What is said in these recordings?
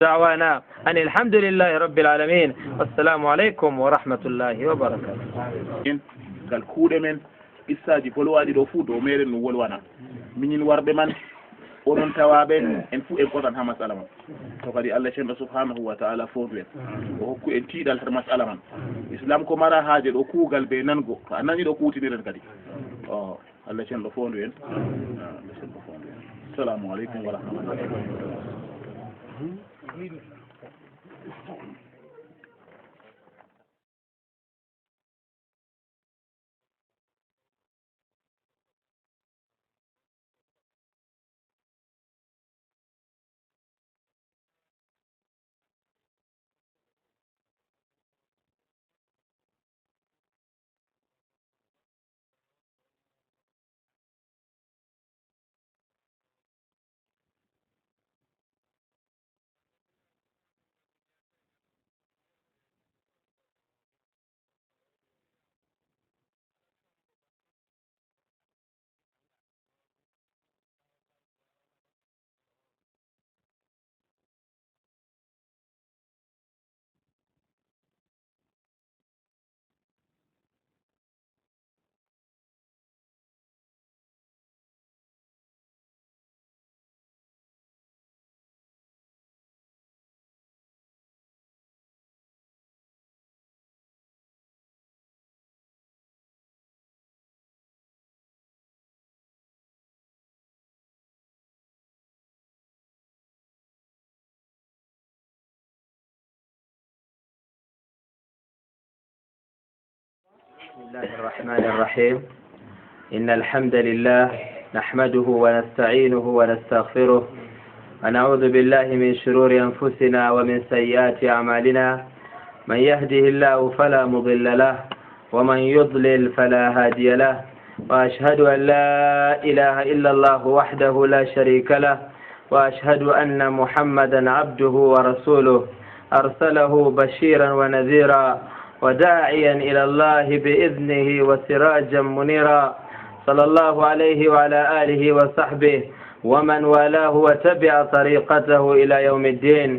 دعوانا أن الحمد لله رب العالمين والسلام عليكم ورحمة الله وبركاته. قال كود من إساجي بلوادي دو فود وميرن نولوانا من ورد من onon tawaɓe en fuu en potan ha masala man to kadi Allah cenɗo subhanahu wa ta'ala fondu en o hokku en tiiɗal tar masala man islam ko mara haaje ɗo kuugal be nango to a nani ɗo kuutiniren kadi o Allah cenɗo fondu en Allah cenɗo fondu en assalamu aleykum wa rahmatullahi wa barakatuh. بسم الله الرحمن الرحيم إن الحمد لله نحمده ونستعينه ونستغفره ونعوذ بالله من شرور أنفسنا ومن سيئات أعمالنا من يهده الله فلا مضل له ومن يضلل فلا هادي له وأشهد أن لا إله إلا الله وحده لا شريك له وأشهد أن محمدا عبده ورسوله أرسله بشيرا ونذيرا وداعيا إلى الله بإذنه وسراجا منيرا صلى الله عليه وعلى آله وصحبه ومن والاه وتبع طريقته إلى يوم الدين.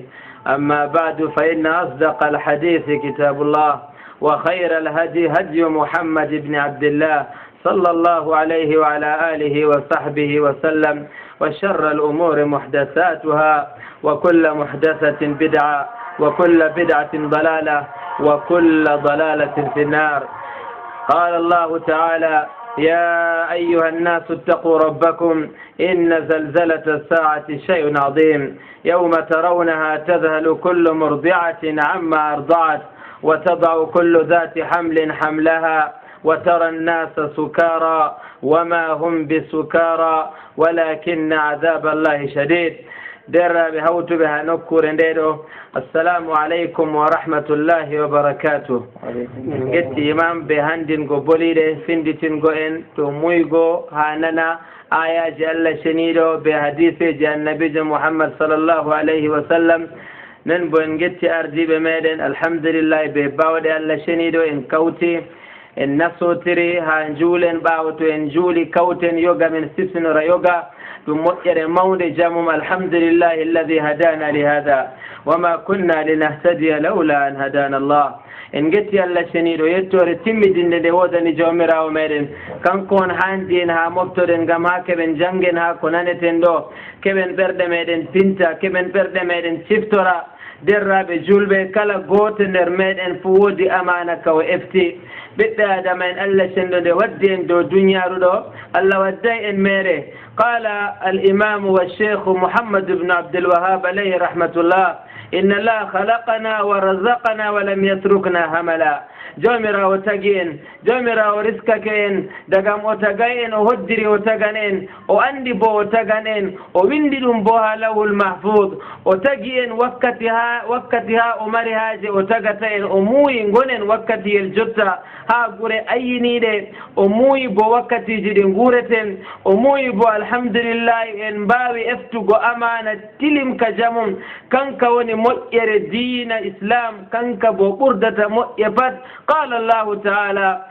أما بعد فإن أصدق الحديث كتاب الله وخير الهدي هدي محمد بن عبد الله صلى الله عليه وعلى آله وصحبه وسلم وشر الأمور محدثاتها وكل محدثة بدعة وكل بدعة ضلالة وكل ضلالة في النار. قال الله تعالى يا أيها الناس اتقوا ربكم إن زلزلة الساعة شيء عظيم يوم ترونها تذهل كل مرضعة عما أرضعت وتضع كل ذات حمل حملها وترى الناس سكارى وما هم بسكارى ولكن عذاب الله شديد. درا بهوت بها نكور نديرو السلام عليكم ورحمة الله وبركاته. قلت إمام بهندن قبولي ده فندتن قوين تومويقو هاننا آية جل شنيدو بحديث جاء النبي محمد صلى الله عليه وسلم ننبو إن قلت أرجي بميدن الحمد لله بباود ألا شنيدو إن كوتي إن نصوتري هانجولن باوتو إن جولي كوتن يوغا من سبسن ريوغا بمؤير مولي جامم الحمد لله الذي هدانا لهذا وما كنا لنهتدي لولا أن هدانا الله. إن قلت يلا شنيدو يتور تمدين لديوذني جومرا وميرين كان كون حاندين ها مبتورين قام ها كبن جنجين ها كونانتين دو كبن برد ميدين بنتا كبن برد ميدين شفتورا درابي جولبي كلا قوت نرميدين فودي أمانك وإفتي بدأ دمين ألا شندو دي ودين دو دنيا ردو ألا ودين ميري. قال الإمام والشيخ محمد بن عبد الوهاب عليه رحمة الله إن الله خلقنا ورزقنا ولم يتركنا هملا. جومرا وتجين جومرا ورزقكين دقام وتجين وهدري وتجنين وأندي بو وتجنين ووندلهم بوها له المحفوظ وتجين وقتها أمري هاجي وتجتين أموي نقولن وقتي الجثة ها قري أي نيدة أموي بو وقتي جدين قورتين أموي بو الحمد لله إن باوي افتقو أمانة تلم كجمم كان كوني مؤير الدين إسلام كان كبو قردة مؤيفات. قال الله تعالى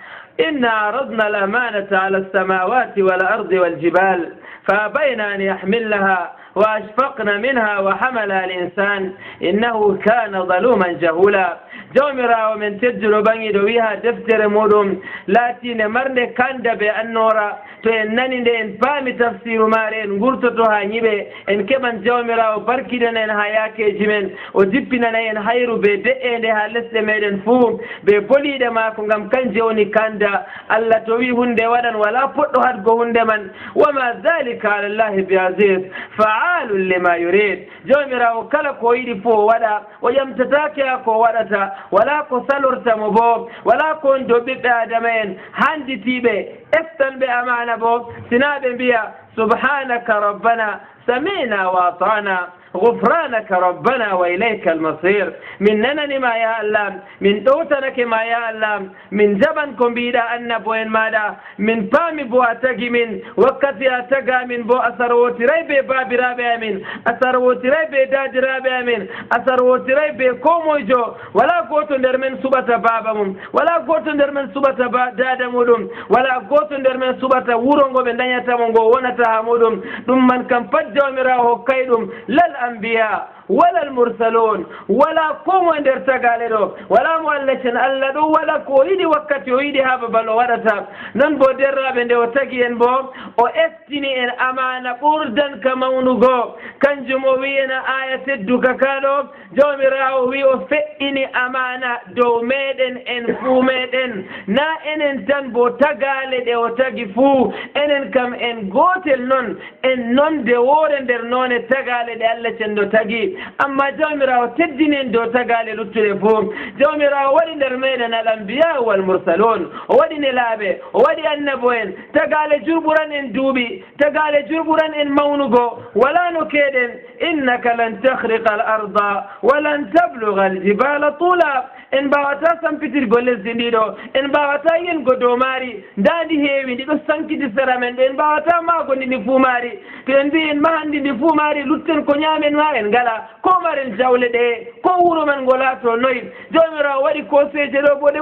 إنا عرضنا الأمانة على السماوات والأرض والجبال فأبين أن يحملها وأشفقنا منها وحملها الإنسان إنه كان ظلوما جهولا جومرا ومن تجر بني دويها دفتر مودم لاتين مرد كان بأنورا تو إنني إن فامي تفسير مارين غرتتها نيبه إن كمان جومرا وبركيدنا إن هياك جمن وجبنا إن هيرو بدأ ده لسه ميدن فوم ببولي ده ما كم كان جوني كاندا الله توي هند ودن ولا فتو هاد هند من وما ذلك على الله بعزيز فعال لما يريد جومرا وكلا كويدي فو ودا ويمتتاكي كو ودتا ولا كو سالورتا مبوب ولا كون دوبي آدمين هاندي تيبي افتن بأمانة بوب سنابن بيا سبحانك ربنا سمعنا وأطعنا غفرانك ربنا وإليك المصير مننا ما يا الله من دوتنك ما يا الله من جبنكم بيدا أن بوين مادا من فامي بو أتقي من وقتي أتقى من بو أسروتي ريبي بابي رابي من أسروتي ريبي داج رابي من أسروتي ريبي كومو جو ولا قوت در من سبة بابهم ولا قوت در من سبة دادا مودم ولا قوت در من سبة ورونغو من دنيا تامونغو ونتا مودم دم من كم فجو مراه كيدم الأنبياء ولا المرسلون ولا قوم اندر تغالدو ولا مولشن اللدو ولا كويدي وقت يويدي هابا بلو ورطا ننبو درابن دو تغيين بو او استني ان امانا بردن كمونغو كان جموين آية الدوكا كانو جومي راوي وفئني امانا دو ميدن ان فو ميدن نا ان تنبو تغالد او تغفو ان كم ان غوتل نون ان نون دي ورن در نون تغالد اللشن دو تغي أما جامرا وتدين دو تقال للتلفون جامرا ودي نرمينا الأنبياء والمرسلون ودي نلابي ودي النبوين تقال جربرا إن دوبي تقال جربرا إن مونغو ولا نكيدن إنك لن تخرق الأرض ولن تبلغ الجبال طولا إن باوتا سنفتر قولي زنديدو إن باوتا ينقدو ماري دادي هيوين دي سنكي دي سرامن إن باوتا ما قولي نفو ماري تنبي إن ما عندي نفو ماري لتن كنيامن مارين غلا كومارين جاولة دي كورو من غلاتو نويب جومرا ودي كوسي جلوبو دي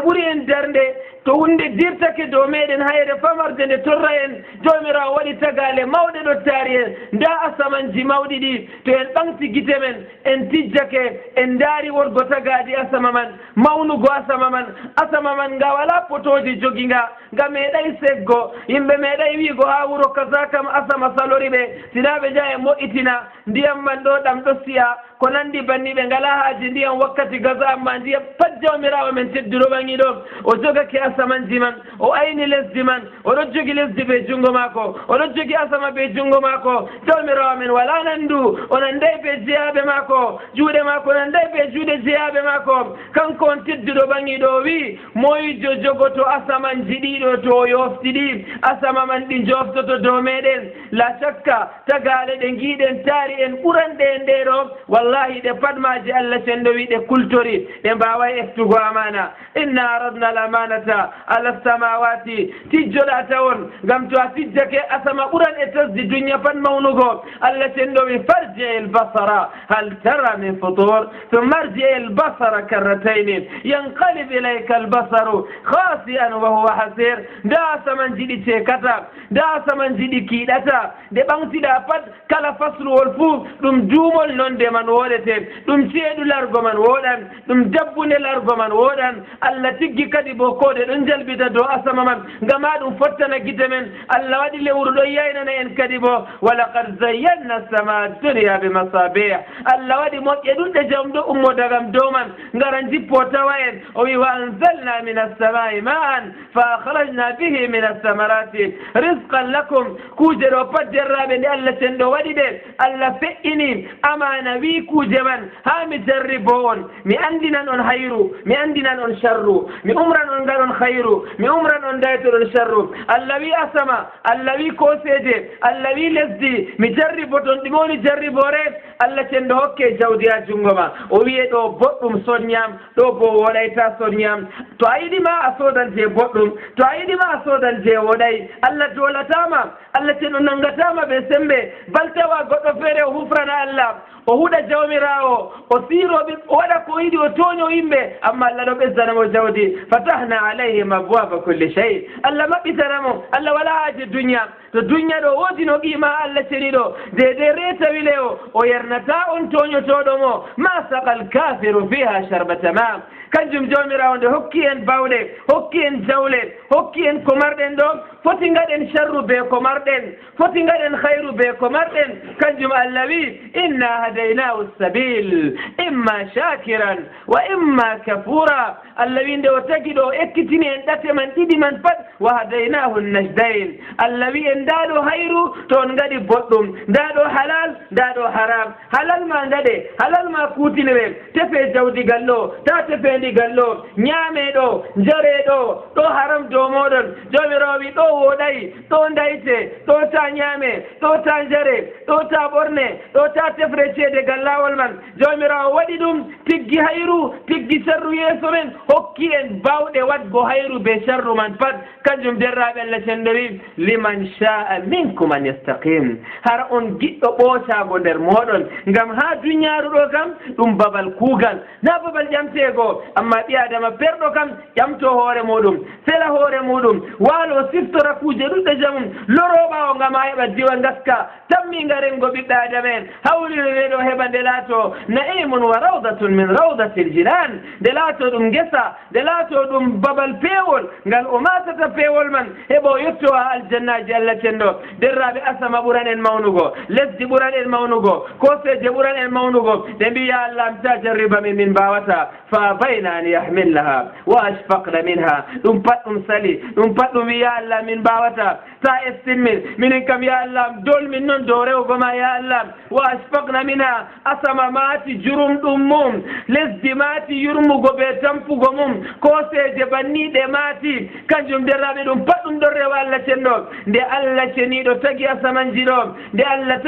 بوريين درنده to hunde dirtake dow meɗen hayre famarde nde torra en jomirawo waɗi tagale mawɗe ɗo taari en nda asamanji mawɗi ɗi to en ɓamti gite men en tijjake en ndaari worgo tagadi asama man mawnugo asama man nga wala potoji joginga nga meeɗay seggo yimɓe meeɗay wiigo ha wuro kaza kam asama salori ɓe sina ɓe jaa e moƴƴitina ndiyam man ɗo ɗam ɗo siya ko nandi banni ɓe ngala haaji ndiyam wakkati gaza amma ndiyam pat jawmirawo men tedduɗo ɓangi ɗo o jogake asamanji man o ayni lesdi man oɗo jogi lesdi ɓe junngo maako oɗo jogi asama ɓe junngo maako jawmirawo men wala nandu o nanday ɓe jeyaɓe maako juuɗe maako nanday ɓe juuɗe jeyaɓe maako kanko on tedduɗo ɓangi ɗo wi moyijo jogoto asamanji ɗiɗo to o yofti ɗi asama man ɗi joftoto dow meɗen la shakka tagale ɗe giɗen taari en ɓuranɗe en ɗe ɗo wallahi ɗe patmaji allah senɗo wi ɗe kultori ɗe mbaway eftugo amana inna aradna al amanata ala samawati tijjoɗa tawon ngam to a tijjake asama ɓuran e tasdi duniya pat mawnugo allah senɗo wi farji el basara hal tara min futur thumma arji el basara karratayni yanqalib ilayka al basaru khasi'an wa huwa hasir nda asamanji ɗi cekata nda asamanji ɗi kiiɗata nde ɓamtiɗa pat kala fasluwol fuu ɗum duumol nonde man woɗete ɗum ceeɗu largo man woɗan ɗum dabbunde largo man woɗan allah tiggi kadi bo kode ɗon jalbita dow asama man ngama ɗum fottana gite men allah waɗi lewru ɗo yaynana en kadi bo walaqad zayyanna sama dunia be masabih allah waɗi moƴƴe ɗuɗɗe jam ɗo ummo dagam dow man ngara jippo tawa en o wi wa anzalna min assamai ma'an fa akhrajna bihi min assamarati rizqan lakum kuje ɗo pat derraɓe nde allah senɗo waɗi ɗe allah feƴƴini amana wi kuje man ha mi jarribo on mi andinan on hayru mi andinan on sharru mi umran on ngaɗon hayru mi umran on daytoɗon sharru allah wi asama allah wi koseje allah wi lesdi mi jarriboton ɗume woni jarribore allah senɗo hokke jawdi ha jungo ma o wiye ɗo boɗɗum soññam ɗo bo woɗayta soññam to a yiɗima a sodan je boɗɗum to a yiɗima a sodan je woɗay allah dolatama allah senɗo nangatama ɓe sembe baltawa goɗɗo feere o hufrana allah o huɗa jawmirawo o siiroɓe o waɗa ko yiɗi o tooño yimɓe amma allah ɗo ɓesdanamo jawdi fatahna alayhim abwaba culli chey allah maɓɓitanamo allah wala haaji duniya to dunya ɗo woodi no qima Allah ceni ɗo dede reta wile o yernata on toñotoɗo mo ma saqal kafiru fiha sharbata ma kanjum jawmirawo nde hokki en bawɗe hokki en jawle hokki en ko marɗen ɗo foti gaɗen sharru be ko marɗen foti gaɗen hayru be ko marɗen kanjum Allah wi inna hadaynahu sabil imma shakiran wa imma kafura Allah wi nde o tagi ɗo ekkitini en ɗate man ɗiɗi man pat wa hadaynahu najdain Allah wi en ndaɗo hayru to on gaɗi boɗɗum ndaɗo halal ndaɗo haram halal ma gaɗe halal ma kutinire tefe jawdigal ɗo ta tefe ndigal ɗo ñaameɗo jareɗo ɗo haram dow moɗon jomirawo wi ɗo woɗayi ɗo dayte ɗo ta ñaame ɗo ta jare ɗo ta ɓorne ɗo ta tefre ceedegal lawol man jomirawo waɗi ɗum tiggi hayru tiggi sharru yeeso men hokki en bawɗe wadgo hayru be sharru man pat kanjum derraɓe Allah cenɗo wi liman sha'a minkum an yastaqim har on giɗɗo ɓoocago nder moɗon ngam ha duniyaru ɗo kam ɗum babal kuugal na babal ƴamtego amma ɓi adama perɗo kam ƴamto hoore muɗum sela hoore muɗum waalo siftora kuuje ɗuɗɗe jamum loroɓawo ngam ha heɓa diwa gaska tammi ngarengo ɓiɓɓe adama en hawlino weɗo heɓa nde laato na'imun wa rawdatun min rawdatil jinan nde laato ɗum gesa nde laato ɗum babal peewol ngal o matata peewol man heɓa o yetto ha aljannaji Allah cenɗo derraɓe asama ɓuran en mawnugo lesdi ɓuran en mawnugo koseje ɓuran en mawnugo ɓe mbi ya Allah ta jarriba min mbawata fa bayna an yahmillaha wa ashfaqna minha ɗum pat ɗum sali ɗum pat ɗum wi ya Allah min mbawata ta estimmin minen kam ya Allah dolmin noon dow rewgo ma ya Allah wa ashfaqna minha asama maati jurum ɗum mum lesdi maati yurmugo ɓe tampugo mum koseje banniɗe maati kanjum derraɓe ɗum pat ɗum ɗon rewa Allah cenɗo nde Allah ceniɗo tagi asamanji ɗo nde Allah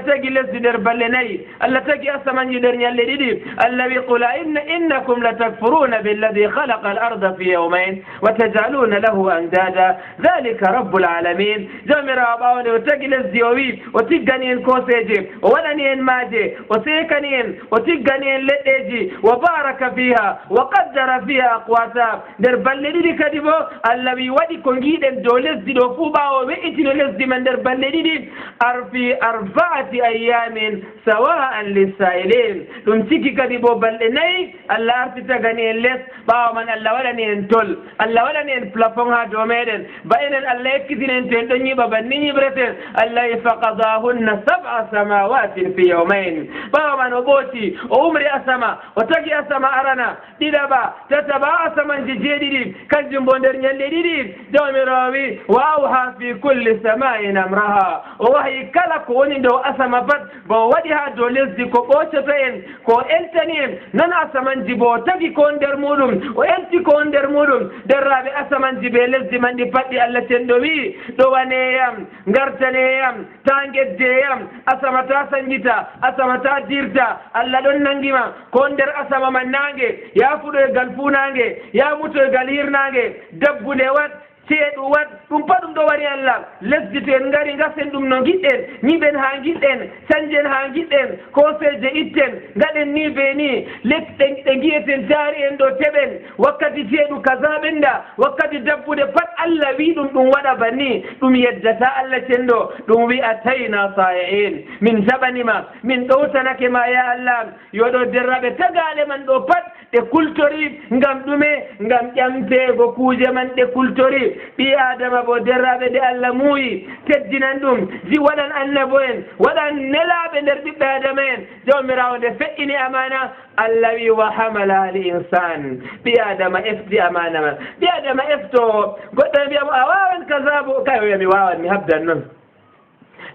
tagi lesdi nder balle nayyi Allah tagi asamanji nder ñalle ɗiɗi Allah wi qul innakum latakfuruna billadi khalaqa al arda fi yawmayn wa tajaluna lahu andada dhalika rabbul alamin jomirawo ɓawde o tagi lesdi o wi o tiggani en koseje o waɗani en maaje o sekani en o tiggani en leɗɗeji wa baraka fiha wa qaddara fiha aqwata nder balle ɗiɗi kadi bo Allah wi waɗi ko giɗen dow lesdi ɗo fuu ɓawo we'itino lesdi man nder balle ɗiɗi fi arba'ati ayyamin sawa'an lissailin ɗum ciki kadi bo balɗe nayyi Allah arti tagani en les ɓawo man Allah waɗani en tol Allah waɗani en plafond ha dow meɗen ba enen Allah ekkitinen to en ɗon ñiɓa banni ñiɓreten Allah wi faqadahunna sab'a samawatin fi yawmayn ɓawo man o ɓooti o umri asama o tagi asama arana ɗiɗaɓa tataɓa asamanji jeeɗiɗi kanjum bo nder ñalɗe ɗiɗi jawmirawo wi wa awha fi kulli sama'in amraha o wahi kala ko woni dow asama pat bo o waɗi ha dow lesdi ko ɓocoto en ko eltani en non asamanji bo o tagi ko nder muɗum o elti ko nder muɗum derraɓe asamanji ɓe lesdi man ɗi patɗi Allah cenɗo wi ɗowaneyam gartaneyam ta geddeyam asama ta sanjita asama ta dirta Allah ɗon nangima ko nder asama man nange yafuɗo e gal funange yamuto e gal hirnange dabbude wat ceeɗu wat ɗum pat ɗum ɗo wari Allah lesdi to en ngari gasen ɗum no giɗɗen ñiɓen ha giɗɗen sañjen ha giɗɗen koseje itten gaɗen ni be ni leɗɗe ɗe giyeten jaari en ɗo teɓen wakkati ceeɗu kaza ɓenda wakkati dabbude pat Allah wi ɗum waɗa banni ɗum yeddata Allah cenɗo ɗum wi atayna sa'i'in min jaɓanima min ɗowtanake ma ya Allah yoɗo derraɓe tagale man ɗo pat ɗe kultori ngam ɗume ngam ƴamtego kuuje man ɗe kultori ɓi adama bo derraɓe de Allah muuyi teddinan ɗum ji waɗan annabo en waɗan nelaɓe nder ɓiɓɓe adama en jawmirawo nde feƴƴini amana Allah wi wa hamala al insan ɓi adama efti amana man ɓi adama efto goɗɗo mbiyamo a wawan kasabo kay o wiya mi wawan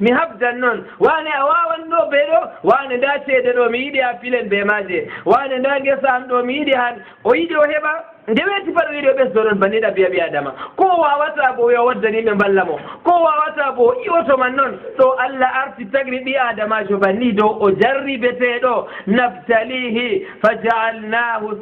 mi habdan noon wane a wawan ɗo ɓe ɗo wane nda ceede ɗo mi yiɗi ha filen be maje wane nda guesa am ɗo mi yiɗi han o yiɗi o heɓa nde weeti pat o yiɗi o ɓesdo ɗon banniɗa biya ɓi adama ko wawata bo yo waddaniɓe mballa mo ko wawata bo iwoto man noon ɗo Allah arti tagri ɓi adamajo banni dow o jarribeteɗo nabtalihi fajaalnahu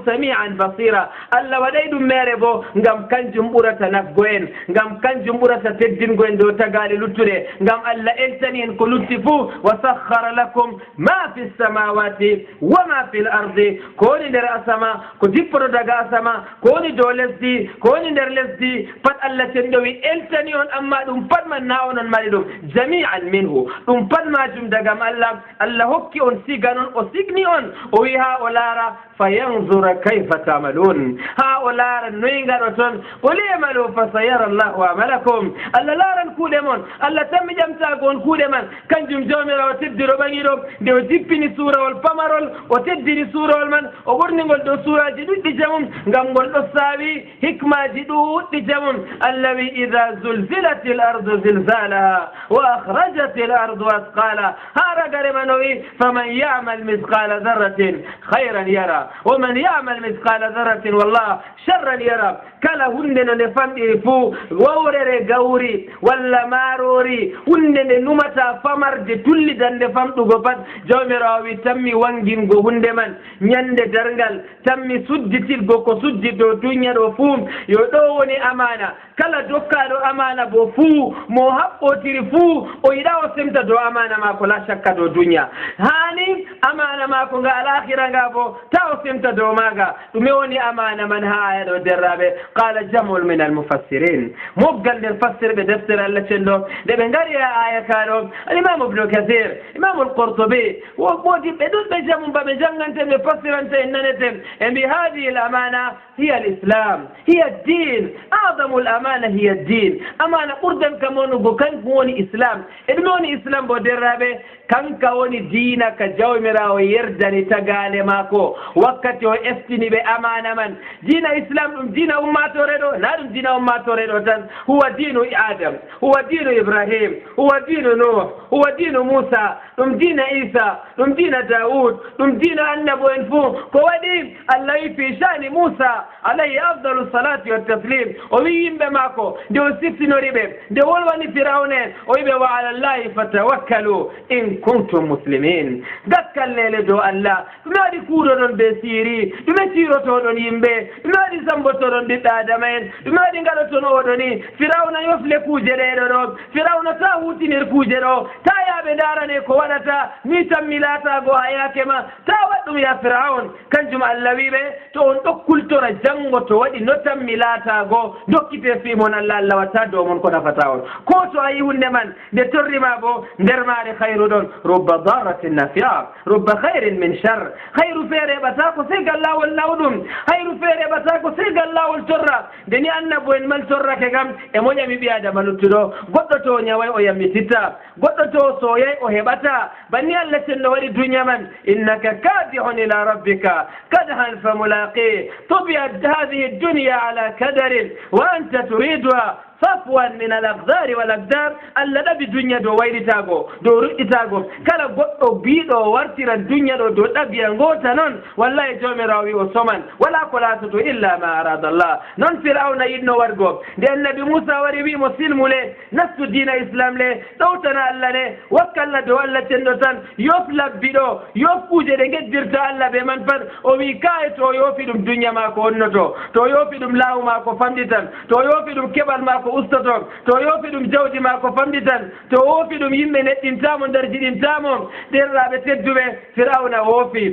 sami'an basira Allah waɗay ɗum mere bo ngam kanjum ɓurata nafgo en ngam kanjum ɓurata teddingo en dow tagale luttuɗe ngam Allah eltani en ko lutti fuu wa sakhara lakum ma fi samawati wa ma fi l ardi ko woni nder asama ko jippoto daga asama ko woni dow lesdi ko woni nder lesdi pat Allah cenɗo wi eltani on amma ɗum pat man na onon mari ɗum jami'an minhu ɗum pat majum dagam Allah hokki on siga non o signi on o wi ha o laara fayanzura kayfa tamalun ha o laara noyi gaɗoton qul i'malu fasayara Allahu amalakum Allah laaran kuuɗe mon Allah tammi ƴamtago on kuuɗe man kanjum jawmirawo teddiro ɓaŋiɗo nde o jippini suurawol pamarol o teddini suurawol man o ɓornigol ɗo suuraji ɗuɗɗi jamum ngam ngol ɗo saawi hikmaji ɗuɗɗi jamum Allah wi ida zulzilati l ardu zilzalaha wa akhrajat l ardu asqala ha ragare man o wi faman yamal misqala dharratin hayran yara wa man yamal misqala dharratin wallah sharran yara kala hunde no nde famɗiri fuu wawrere gawri walla maarori hunde nde numata famarde tullidande famɗugo pat jawmirawo wi tammi wangingo hunde man ñande darngal tammi sudditirgo ko suddi dow duniya ɗo fuu yo ɗo woni amana kala dokkaɗo amana bo fuu mo haɓɓotiri fuu o yiɗa o semta dow amana mako la shakka dow duniya hani amana mako nga alakhira nga bo ta o semta dow maga ɗume woni amana man ha aya ɗo derraɓe qala jamul min almufassirin mobgal nder fassirɓe deftere Allah cenɗo nde ɓe ngari ha aya kaɗo al-imam ibnu kathir imam al-qurtubi wodiɓe ɗuɗɓe jamum baɓe janganten ɓe fassirante en naneten e mbi hadihi l amana hiya al islam hiya ddin adamu l amana hiya ddin amana ɓurdan kam wonugo kanko woni islam e ɗume woni islam bo derraɓe kanka woni diina ka jawmirawo yerdani tagale mako wakkati o eftini ɓe amana man diina islam ɗum diina ummatore ɗo na ɗum diina ummatore ɗo tan huwa dinu adam huwa dinu ibrahim huwa dinu nuh huwa dinu musa ɗum diina isa ɗum diina daoud ɗum diina annabo en fuu ko waɗi allah wi fi shani musa alayhi afdalu salati wa taslim o wi yimɓe mako nde o siftinori ɓe nde wolwani firawne en o wiɓe wa ala llahi fatawakkalu in kuntum muslimin gakkallele dow allah ɗume waɗi kuuɗoɗon ɓe siiri ɗume tirotoɗon yimɓe ɗume waɗi sambotoɗon ɓiɓɓe adama en ɗume waɗi gaɗoton oɗo ni firawna yofle kuuje ɗeɗo ɗo firawna ta hutinir kuuje ɗo ta yaɓe darane ko waɗata mi tan mi laatago ha yake ma ta waɗɗum ya firaun kanjum allah wiɓe to on ɗo kultora janngo to waɗi no tan mi laatago dokkite fimon allah allah watta dow mon ko nafata on ko to a yi hunde man nde torrima bo nder maare hayru ɗon rubba daratin nafia rubba hayrin min char hayru feere heɓata ko sey gallawol nawɗum hayru feere heɓata ko sey gallawol torra nde ni annabo en mal torrake kam e moƴami ɓi adama luttuɗo goɗɗo to ñaway o yammititta goɗɗo to soyay o heɓata banni allah cenno waɗi duniya man innaka kadihun ila rabbika kadhan fa mulaqi tubiyat hadihi dunya ala kadarin wa anta turiduha صفوا من الأقدار والأقدار ألا نبي الدنيا دو ويرتاغو دو رؤيتاغو كلا قطو بيدو وارتر الدنيا دو نبي أنغوتا نون والله جومي راوي وصمان ولا قلاتو إلا ما أراد الله نون فرعون يدنو ورغو دي النبي موسى وربي مسلم لي نفس دين إسلام لي دوتنا ألا لي وكالنا دو ألا تندوتان يفلب بيدو يفوجي دي قدرت ألا بمن فر وميكايتو يوفيدم دنيا ماكو ونتو تو يوفيدم لاو ماكو فندتان تو يوفيدم كبال ماكو ustoton to yofi ɗum jawdi ma ko famɗi tan to woofi ɗum yimɓe neɗɗintamo nder jiɗintamo ɗerraɓe tedduɓe firawna woofi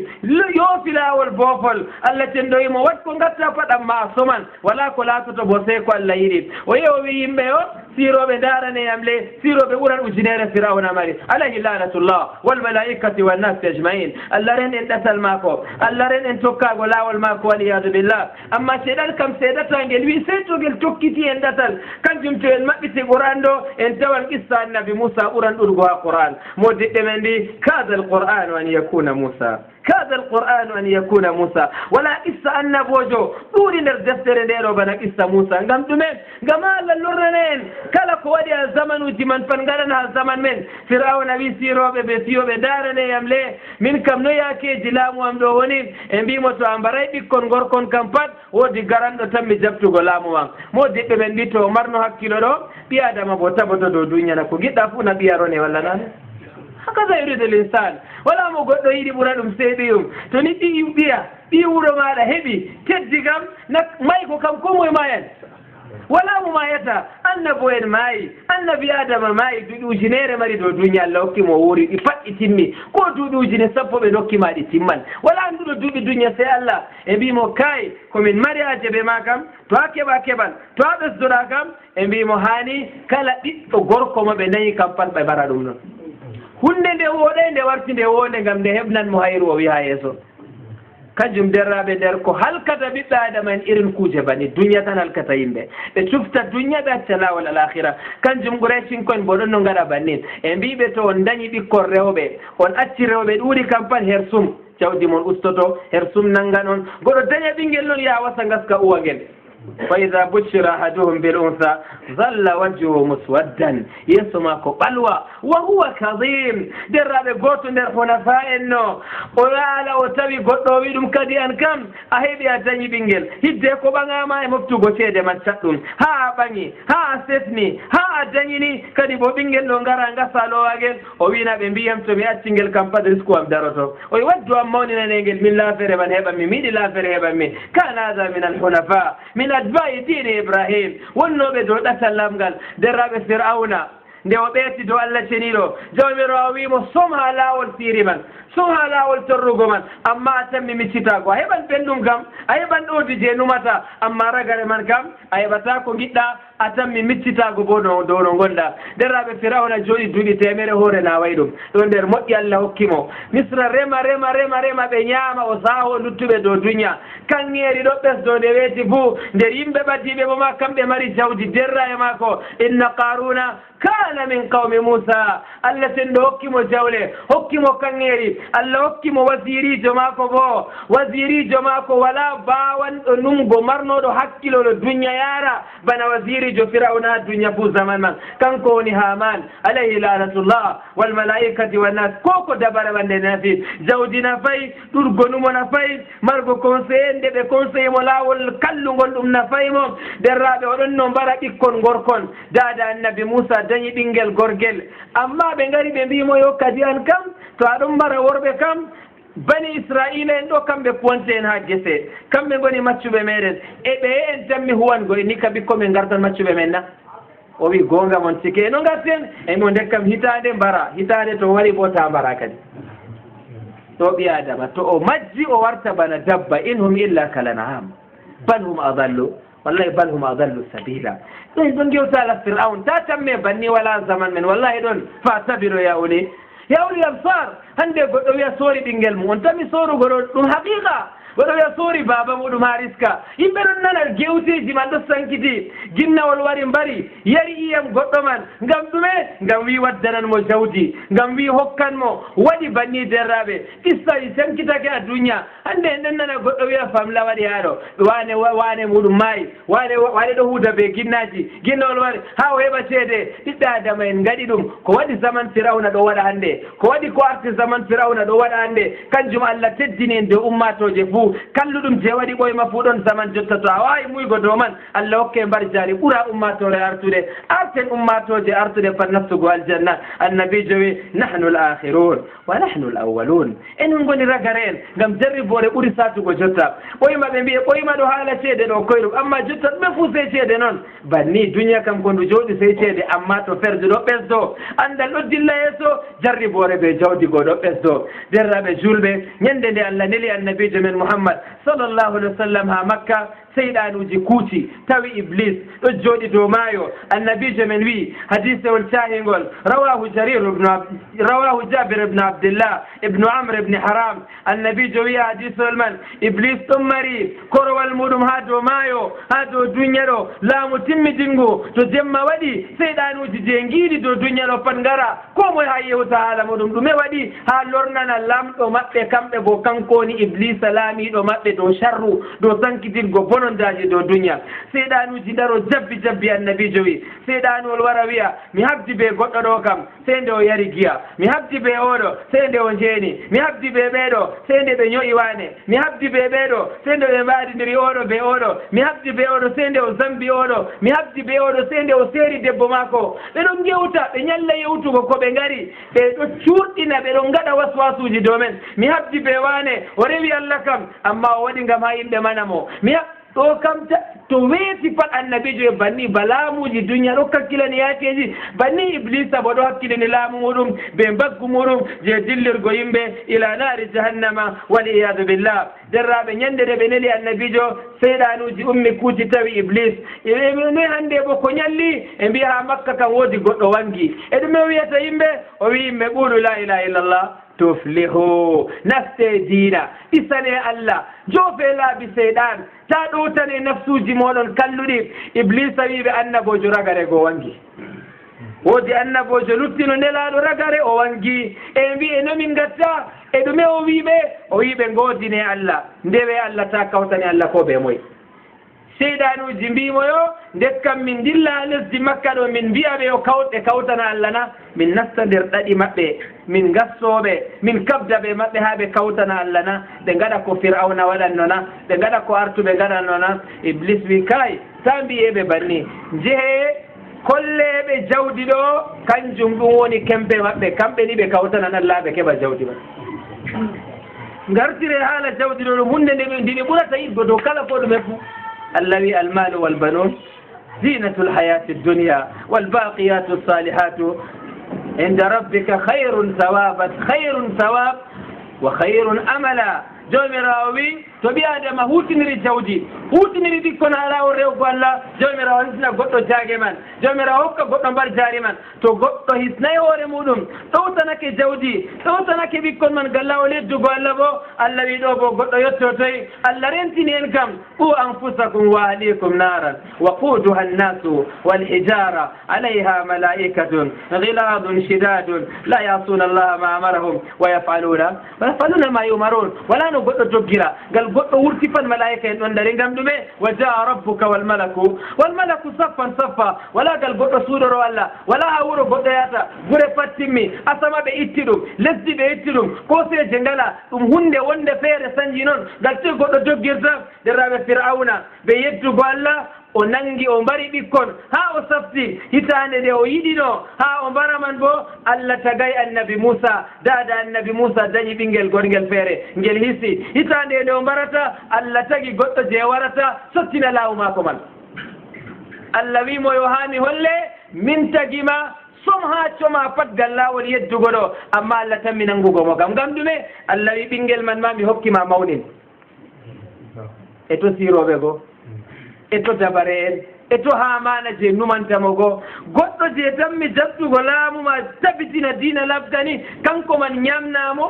yoofi laawol boofol allah tendoyimo wat ko gatta paɗam ma soman wala ko laatoto bo sey ko allah yiɗi o yewowi yimɓe o siroɓe daraneyam le siroɓe ɓuran ujunere firawna mari alayhi lanatullah walmalaikati wannasi ajmain allah ren en ɗatal mako allah ren en tokkago laawol mako waliyadu billah amma seeɗan kam seeɗatagel wi sey togel tokkiti en ɗatal kanjum to en maɓɓiti qur'an ɗo en tawan qissa annabi moussa ɓuran ɗurgo ha qur'an moddiɓɓe men mbi kada alqur'anu an yakuna moussa kada alqur'anu an yakuna moussa wala qissa annabojo ɗuuɗi nder deftere ndeɗo bana qissa moussa ngam ɗumen ngam allah lornana en kala ko waɗi ha zamanuji man pan gaɗana ha zaman men firawna wi siroɓe ɓe fiyoɓe daraneyam le min kam no yakeji laamu am ɗo woni e mbimo to a mbaray ɓikkon gorkon kam pat woodi garanɗo tan mi jabtugo laamu am modiɓɓe men mbi to marno hakkilo ɗo ɓi adama bo taboto dow duniyana ko giɗɗa fuu na ɓiyarone walla nane hakaza yuridu l insan wala mo goɗɗo yiɗi ɓura ɗum seeɗiyum to ni ɓi ɓiya ɓi wuro maɗa heɓi teddi kam may ko kam ko moye ma en wala mu mayata annabo en maayi annabi adama maayi duuɗi ujunere mari dow duniya Allah hokkimo wuri ɗi pat ɗi timmi ko duuɗi ujune sappo ɓe dokkima ɗi timman wala annduɗo duuɓi duniya sey Allah e mbimo kay komin mari haje ɓe ma kam to a keɓa keɓal to a ɓesdoɗa kam e mbimo hani kala ɓiɗɗo gorko mo ɓe dañi kam pat ɓe mbara ɗum noon hunde nde woɗe nde warti nde wonde ngam nde heɓnanmo hayru o wi ha yeeso kanjum derraɓe nder ko halkata ɓiɓɓe adama en irin kuuje bani duniya tan halkata yimɓe ɓe cufta duniya ɓe acca lawol alahira kanjum ɓuuray cinkoen bo ɗon no gaɗa bannin e mbiɓe to on dañi ɓikkon rewɓe on acci rewɓe ɗuuɗi kam pat her sum jawdi mon ustoto her sum nanga noon goɗo daña ɓinguel noon ya wasa gaska uwa ngel فإذا بشر أحدهم بالأنثى ظل وجهه مسودا يسمى كبلوى وهو كظيم درب قوت در حنفاء إنه ولا وتبي قوت ويدم كدي أنكم أهيبي أتني بينجل هدي كوبانا ما يمفتو قوتي دم تشتون ها بني ها سيفني ها أتنيني كدي بوبينجل لونغارا نغسالو أجل وبينا بنبيهم تبي أتنجل كم بدرس كوام دارتو ويودوا أموني ننجل من لا فريبان هبا مي لا فريبان مي كان هذا من الحنفاء من أتباع دين إبراهيم والنبي دو تسلم قال درب فرعون nde o ɓeeti dow Allah ceniɗo jawmiro o wimo somha laawol fiiri man somha laawol torrugo man amma a tammi miccitago a heɓan ɓenɗum kam a heɓan ɗoodi je numata amma ragare man kam a heɓata ko giɗɗa a tammi miccitago bo dow no gonɗa derraɓe firawna jooɗi duuɓi temere hoore nawayi ɗum ɗo nder moƴƴi Allah hokkimo misra rema ɓe ñaama o saaho luttuɓe dow duniya kanŋeeri ɗo ɓesdo nde weeti fuu nder yimɓe ɓaddiɓe bo ma kamɓe mari jawdi derra e maako inna qaruna kana min qawmi Musa Allah sen ɗo hokkimo jawle hokkimo kanŋeeri Allah hokkimo wasirijo maako bo wasirijo maako wala bawanɗo numgo marnoɗo hakkilolo duniya yaara bana wasirijo firawna duniya fuu zaman man kanko woni Haman alayhi lanatullah wal malaikati wannas koko dabara ɓande nafi jawdi na fayi ɗurgonumo na fayi margo conseiller nde ɓe conseiller mo laawol kallugol ɗum na fayi mo derraɓe oɗon no mbara ɓikkon gorkon dada annabi Musa dañi ɓinguel gorgel amma ɓe ngari ɓe mbimo yo kadi an kam to aɗon mbara worɓe kam bani Israila en ɗo kamɓe puwante en ha gese kamɓe goni maccuɓe meɗen e ɓe en tammi huwango ni ka ɓikko men gartan maccuɓe men na o wi gonga mon cike no garten e mo dekkam hitande mbara hitande to wari bo ta mbara kadi to ɓi adama to o majji o warta bana dabba in hum illa kalan'am bal hum adallu wallahi bal hum adallu sabila ɗon gewtala fir'aun ta tamme banni wala zaman men wallahi ɗon fa sabiro ya uli absar hande goɗɗo wiya soori ɓinguel mum on tami sorugo ɗo ɗum haqiqa goɗɗo wiya soori baba muɗum ha riska yimɓe ɗon nana gewteji man ɗo sankiti ginnawol wari mbari yari iyam goɗɗo man ngam ɗume ngam wi waddananmo jawdi ngam wi hokkanmo waɗi banni derraɓe qistaji sankitake a duniya hande en ɗon nana goɗɗo wiya famla waɗi haɗo wane muɗum maayi wane ɗo huuda be ginnaji ginnawol wari ha o heɓa ceede ɓiɓɓe adama en gaɗi ɗum ko waɗi zaman firawna ɗo waɗa hande ko waɗi ko arti zaman firawna ɗo waɗa hande kanjum Allah teddini en dow ummatoje fuu kalluɗum je waɗi ɓoyma fuu ɗon zaman jotta to a wawi muygo dow man Allah hokke mbar jari ɓuura ummatore artude arten ummatoje artude pat nastugo aljanna annabijo wi nahnu l akhirun wa nahnu l awwalun enon goni ragare en ngam jarribore ɓuuri satugo jotta ɓoyma ɓe mbiye ɓoyma ɗo haala ceede ɗo koyɗum amma jotta ɗume fuu sey ceede noon banni duniya kam ko ndu jooɗi sey ceede amma to ferde ɗo ɓesdo andal ɗo dilla yeeso jarribore ɓe jawdigo ɗo ɓesdo derraɓe julɓe ñande nde Allah neli annabijo men Muhammad sallallahu alaihi wasallam ha Makka seyɗanuji kuuci tawi iblis ɗo jooɗi dow maayo annabijo men wi hadisewol cahingol rawahu Jabir ibn Abdillah ibnu Amr ibn Haram annabijo wi hadisewol man iblis ɗon mari korowal muɗum ha dow maayo ha dow duniya ɗo laamu timmidingo to jemma waɗi seyɗanuji je giiɗi dow duniya ɗo pat ngara ko moye ha yewta haala muɗum ɗume waɗi ha lornana lamɗo maɓɓe kamɓe bo kankoni iblisa laamiɗo maɓɓe dow sharru dow sankitirgo bonondaji dow duniya seyɗanuji daro jabbi annabijo wi seyɗanuwol wara wiya mi habdi be goɗɗo ɗo kam sey nde o yari giya mi habdi be oɗo sey nde o jeeni mi habdi be ɓeɗo sey nde ɓe ño'i wane mi habdi be ɓeɗo sey nde ɓe mbaɗidiri oɗo be oɗo mi habdi be oɗo sey nde o zambi oɗo mi habdi be oɗo sey nde o seeri debbo maako ɓe ɗon gewta ɓe ñalla yewtugo ko ɓe ngari ɓe ɗo cuurɗina ɓe ɗon gaɗa waswasuji dow men mi habdi be wane o rewi Allah kam amma o waɗi ngam ha yimɓe manamo to kam to weeti pat annabijo banni balaamuji duniya ɗo kakkilani yaakeji banni iblisa bo ɗo hakkilani laamu muɗum ɓe mbaggu muɗum je dillirgo yimɓe ila naari jahannama waliyadu billah derraɓe ñande de ɓe neli annabijo seyɗanuji ummi kuuti tawi iblis ni hannde bo ko ñalli e mbiya ha makka kam woodi goɗɗo wangi e ɗume o wiyata yimɓe o wi yimɓe ɓuuɗu la ilaha illallah tuflihu nafte diina isane allah joofe laabi seyɗan ta ɗowtane nafsuji moɗon kalluɗi iblisa wiɓe annabojo ragare go wangi woodi annabojo luttino nelaɗo ragare o wangi e mbi e nomin gatta e ɗume o wiɓe godine allah ndewe allah ta kawtani allah ko ɓe moy seyɗanuji mbimoyo ndekkam min dilla lesdi makka ɗo min mbiyaɓe o ɓe kawtana allah na min nasta nder ɗaɗi maɓɓe min gassoɓe min kabdaɓe maɓɓe ha ɓe kawtana allah na ɓe gaɗa ko fir'auna waɗanno na ɓe gaɗa ko artuɓe gaɗanno na iblis wi kay ta mbiyeɓe banni jehe kolleɓe jawdi ɗo kanjum ɗum woni kempe maɓɓe kamɓe ni ɓe kawtanan allah ɓe keɓa jawdi maɓɓe gartire haala jawdi ɗo ɗum hunde nde ndini ɓurata yiɗgo dow kala ko ɗume fuu الله المال والبنون زينة الحياة الدنيا والباقيات الصالحات عند ربك خير ثواب وخير أملا جومراوي tobi adama hutiniri jawdi hutiniri ɗikkon ha lawol rewgo allah jomirawo hisna goɗɗo jaage man jomirawo hokka goɗɗo mbar jaari man to goɗɗo hisnayi hoore muɗum ɗowtanake jawdi ɗowtanake ɓikkon man gallawol yeddugo allah bo allah wi ɗo bo goɗɗo yettotoyi allah rentini en kam qu anfusakum wa ahlikum naran waquduha annasu walhijara alayha malaikatun ghiladun shidadun la yasuna allaha ma amarahum wa yafaluna ma yumarun wala no goɗɗo doggira gal goɗɗo wurti fan malaika en ɗon dari ngam ɗume wa jaa rabbuka wal malaku saffan saffa wala gal goɗɗo suudoro allah wala ha wuro goɗɗo yata gure pat timmi asama ɓe itti ɗum lesdi ɓe itti ɗum koseje ngala ɗum hunde wonde feere sanji noon gal toy goɗɗo doggirta derraɓe fir'auna ɓe yettugo allah o nangi o mbari ɓikkon ha o safti hitande nde o yiɗino ha o mbara man bo allah tagay annabi moussa dada annabi moussa dañi ɓinguel gorgel feere ngel hisi hitande nde o mbarata allah tagi goɗɗo je warata sottina laawu mako man allah wimo yo ha mi holle min tagima som ha coma pat gal lawol yeddugo ɗo amma allah tanmi nangugo mo gam ɗume allah wi ɓinguel man ma mi hokkima mawnin e to siroɓe goo e to dabare en e to hamana je numantamo goo goɗɗo je tan mi jabtugo laamuma tabitina diina labdani kanko man ñamnamo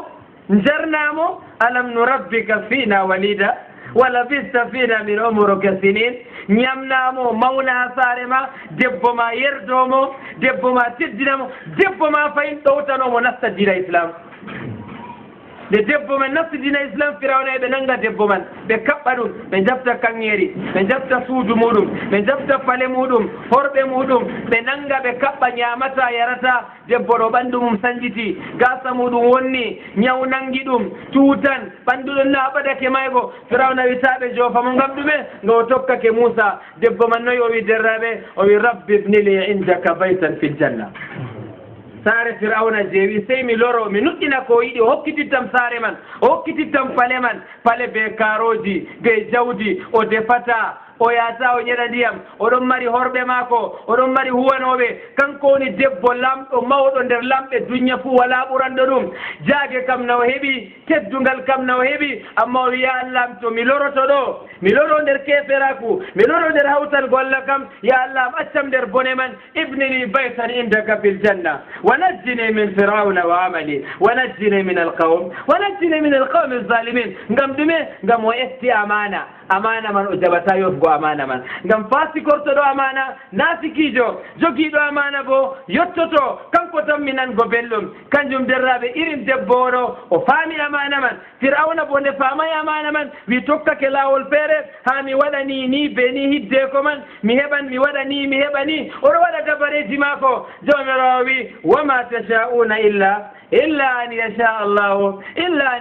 jarnamo alam nurabbika fina walida wala bista fina min umuruka sinin ñamnamo mawna ha saare ma debbo ma yerdomo debbo ma teddinamo debbo ma fayin ɗowtanomo nasta diina islam nde debbo men nafti dina islam firawna ɓe nanga debbo man ɓe kaɓɓa ɗum ɓe jabta kanŋeri ɓe jabta suudu muɗum ɓe jabta pale muɗum horɓe muɗum ɓe nanga ɓe kaɓɓa ñamata yarata debbo ɗo ɓanndu mum sanjiti gasa muɗum wonni ñaw nangi ɗum tuutan ɓanndu ɗon laaɓadake maygo firawna witaɓe joofa mo ngam ɗume nga o tokkake moussa debbo man noyi o wi derraɓe o wi rabbi ibnili indaka baytan fil janna saare firawna jeewi sey mi loro mi nuɗɗina ko yiɗi o hokkitittam saare man o hokkitittam pale man pale be karoji be jawdi o defata o yata o ñeɗa ndiyam oɗon mari horɓe maako oɗon mari huwanoɓe kanko woni debbo lamɗo mawɗo nder lamɓe duña fuu wala ɓuranɗo ɗum jaage kam na o heeɓi teddungal kam na o heeɓi amma o wiya allah to mi loroto ɗo mi loro nder keferaku mi loro nder hawtalgo allah kam ya allah am accam nder bone man ibnini baytan indaka fil janna wa najjini min firauna wa amali wa najjini min alqawm alzalimin ngam ɗume ngam o etti amana man o jaɓata yofgo amana man ngam fasikortoɗo amana nasikijo jogiiɗo amana bo yettoto kanko tan mi nango belɗum kanjum derraɓe irin debbo oɗo o faami amana man firawna bo nde faamayi amana man wi tokkake laawol feere ha mi waɗani ni be ni hidde ko man mi heɓan mi waɗani mi heɓani oɗo waɗa dabareji maako jomirawo wi wama tasha'una illa an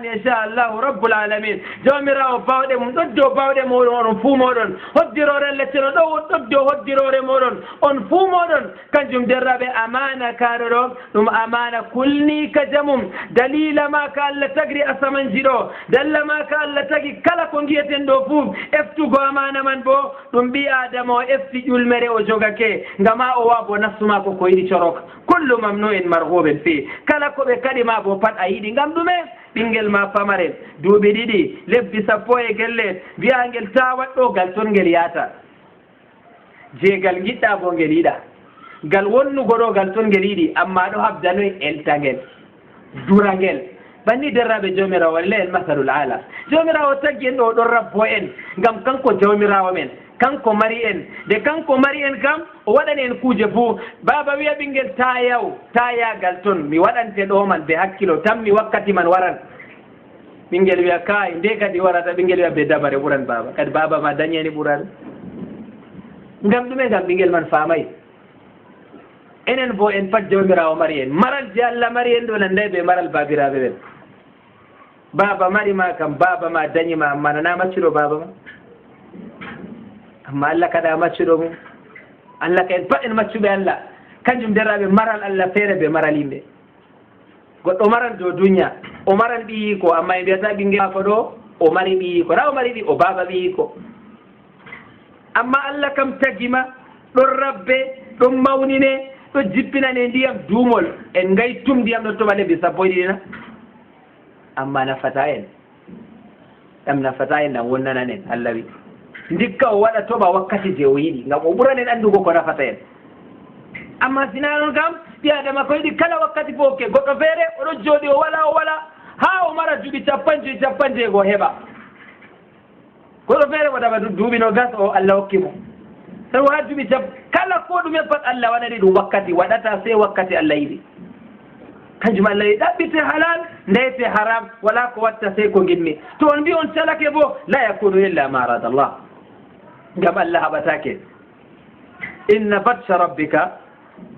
yasha allahu rabbul alamin jomirawo bawɗe mum ɗo dow bawɗe moɗon onon fuu moɗon hoddirore lettino ɗo ɗoddo hoddirore moɗon on fuu moɗon kanjum derraɓe amana kaɗo ɗo ɗum amana kulni ka jamum dalila ma ka Allah tagri asamanji ɗo dalla ma ka Allah tagi kala ko giyeten ɗo fuu eftugo amana man bo ɗum ɓi adama o efti ƴulmere o jogake ngama o wa bo nafsuma ko yiɗi corok kullu mamnu'in marhuben fi kala ko ɓe kaɗima bo pat a yiɗi ngam ɗume ɓinguel ma pamaren duuɓi ɗiɗi lebbi 10 gelle wiyangel ta waɗɗo gal ton ngel yaata jeegal giɗɗa bo ngel yiɗa gal wonnugo ɗo gal ton ngel yiɗi amma ɗo habdanoy eltangel durangel banni derraɓe jomirawo wallahi el masalul ala jomirawo taggi en ɗo ɗon rabbo en ngam kanko jawmirawo men kanko mari en de kanko mari en kam o waɗani en kuuje fuu baba wiya ɓinguel ta yagal ton mi waɗante ɗo man be hakkilo tammi wakkati man waran ɓinguel wiya kay nde kadi warata ɓinguel wiya be dabare ɓuran baba kadi baba ma dañeni ɓuran ngam ɗume ngam ɓinguel man famay enen bo en pat jawmirawo mari en maral je Allah mari en ɗo nanday ɓe maral babiraɓe ɓen baba mari ma kam baba ma dañima amma nana maccuɗo baba ma amma Allah kada maccuɗo mum Allah ka en pat en maccuɓe Allah kanjum derraɓe maral Allah feere ɓe maral yimɓe goɗɗo maral dow duniya o maral ɓiyi ko amma e mbiyata ɓinguel mako ɗo o mari ɓiyi ko na o mari ɓi o baba ɓiyi ko amma Allah kam tagima ɗon rabbe ɗon mawnine ɗo jippinane ndiyam duumol en gaytum ndiyam ɗo toɓa lebbi 10 na amma nafata en ɗam nafata en ɗam wonnanan en Allah wi ndikka o waɗa toɓa wakkati je o yiɗi ngam o ɓuranen anndugo ko nafata en amma sina noon kam ɓi adama ko yiɗi kala wakkati fof ke goɗɗo feere oɗo jooɗi o wala ha o mara duuɓi 50 heɓa goɗɗo feere waɗama duuɓi no gas o Allah hokki mo taw ha duuɓi kala ko ɗume pat Allah waɗani ɗum wakkati waɗata sey wakkati Allah yiɗi kanjum Allah yi ɗaɓɓite halal ndeyete haram wala ko watta sey ko ginmi to on mbi on calake bo la yakunu illa ma arada Allah ngam Allah haɓatake inna batsha rabbika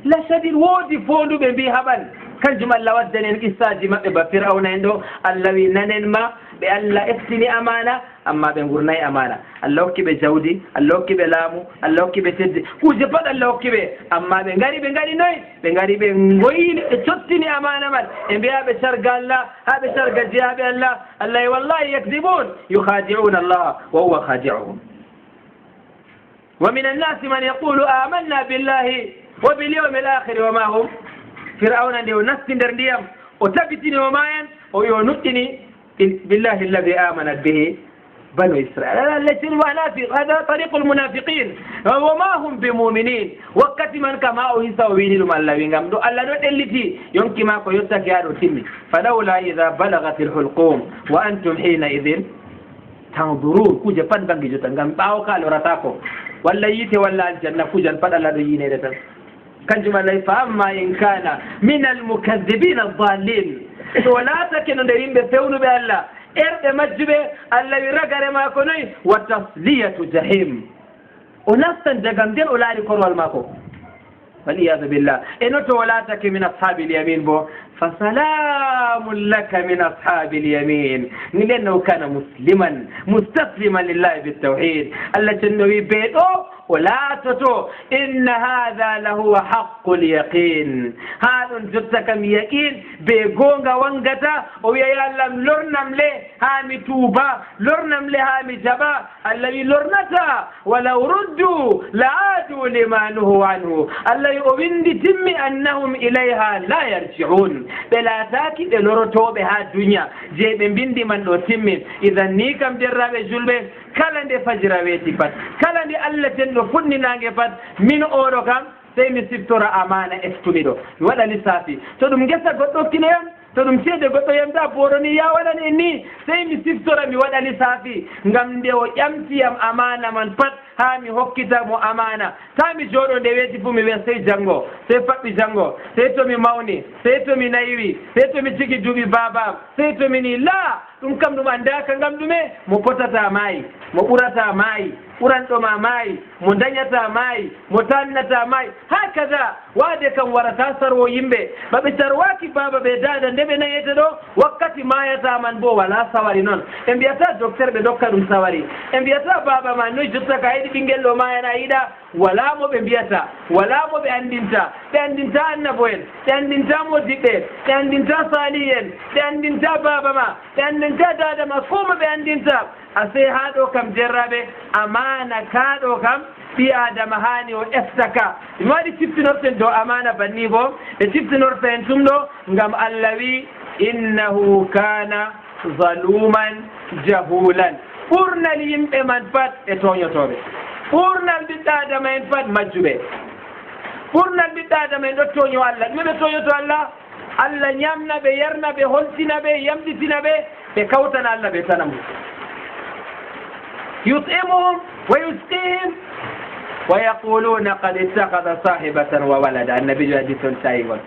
la shadid woodi fonduɓe mbi haɓan kanjum Allah waddani en qissaji maɓɓe ba firawna en ɗo Allah wi nanen ma ɓe Allah eftini amana amma ɓe gurnayi amana Allah hokki ɓe jawdi Allah hokki ɓe laamu Allah hokki ɓe tedde kuuje pat Allah hokki ɓe amma ɓe ngari noyi ɓe ngari ɓe goyini ɓe cottini amana man e mbiya ɓe sarga Allah ha ɓe sarga jeyaɓe Allah Allah wallahi yakdibun yukhadi'una Allah wa huwa khadi'uhum wa min annasi man yaqulu amanna billahi wa bil yawmil akhir wa ma hum fir'auna nde o nasti nder ndiyam o tabitini o mayen o yo nuɗɗini billahi alladhi amanat bihi بنو إسرائيل التي المنافق هذا طريق المنافقين وما هم بمؤمنين وقت من كما أهيسا ويني لما الله وينغم دو الله دو تلتي يمكن ما كيوتك يا تمي فلولا إذا بلغت الحلقوم وأنتم حينئذ تنظرون كوجا فان بانجي جوتان غام باو قالوا رتاكو ولا يتي ولا الجنة كوجا فان الله دو يني دتان كنجم الله فأما إن كان من المكذبين الضالين ولا تكنوا درين بفونوا بالله erɗe majjuɓe Allah wi ragare maako noyi wa tasliyatu jahim o nastan jagam nden o laari korwal maako waliyadu billah e noto o laatake min ashabi lyamin bo fa salamun laka min ashabi lyamin ni lenno kana musliman mustasliman lillahi bitawhid Allah cenno wi ɓeeɗo o laatoto inna hada lahuwa haqqu lyaqin ha ɗon jotta kam yaqin be goonga wangata o wiya ya Allah lornam le ha mi tuuba lornam le ha mi jaɓa Allah wi lornata walaw ruddu la aadu lima nuhu anhu Allah wi o windi timmi annahum ilayha la yarji'un ɓe laataki ɓe lorotoɓe ha duniya je ɓe mbindi man ɗo timmin idan ni kam derraɓe julɓe kala nde fajira weeti pat kala nde Allah tenɗo fuɗninange pat min oɗo kam sey mi siftora amana eftumi ɗo mi waɗa lissafi to ɗum gesa goɗɗo kinoyam to ɗum ceede goɗɗo yamta booroni ya waɗani en ni sey mi siftora mi waɗa lissafi ngam nde o ƴamtiyam amana man pat ha mi hokkita mo amana ta mi jooɗo nde weeti fuu mi wiya sey janngo sey faɓɓi janngo sey to mi mawni sey to mi nayiwi sey to mi jigi duuɓi babam sey to mi ni la ɗum kam ɗum andaka ngam ɗume mo potata maayi mo ɓurata maayi ɓuranɗoma maayi mo dañata maayi mo tannata maayi hakaza waade kam warata sarwo yimɓe maɓe sarwaki baba ɓe dada nde ɓe nayete ɗo wakkati mayataman bo wala sawari noon ɓe mbiyata docteur ɓe dokka ɗum sawari ɓe mbiyata baba ma noyi jotta ka yiɗi ɓinguel ɗo mayana yiɗa wala mo ɓe mbiyata wala mo ɓe andinta annabo en ɓe andinta modiɓɓe ɓe andinta sali en ɓe andinta baba ma ɓe andinta dada ma koma ɓe andinta ase ha ɗo kam jerraɓe amana kaɗo kam ɓi adama hani o eftaka ɗum waɗi ciftinorten dow amana banni bo ɓe ciftinorta en tum ɗo ngam allah wi innahu kana zaluman jahulan ɓurnal yimɓe man pat e toñotoɓe ɓurnal ɓiɗɗo adama en pat majjuɓe ɓurnal ɓiɗɗo adama en ɗo toño allah ɗume ɓe toñoto allah allah ñamna ɓe yarna ɓe holtina ɓe yamɗitina ɓe kawtana allah ɓe tana mum يطعمهم ويسقيهم ويقولون قد اتخذ صاحبة وولدا النبي حديث سايغون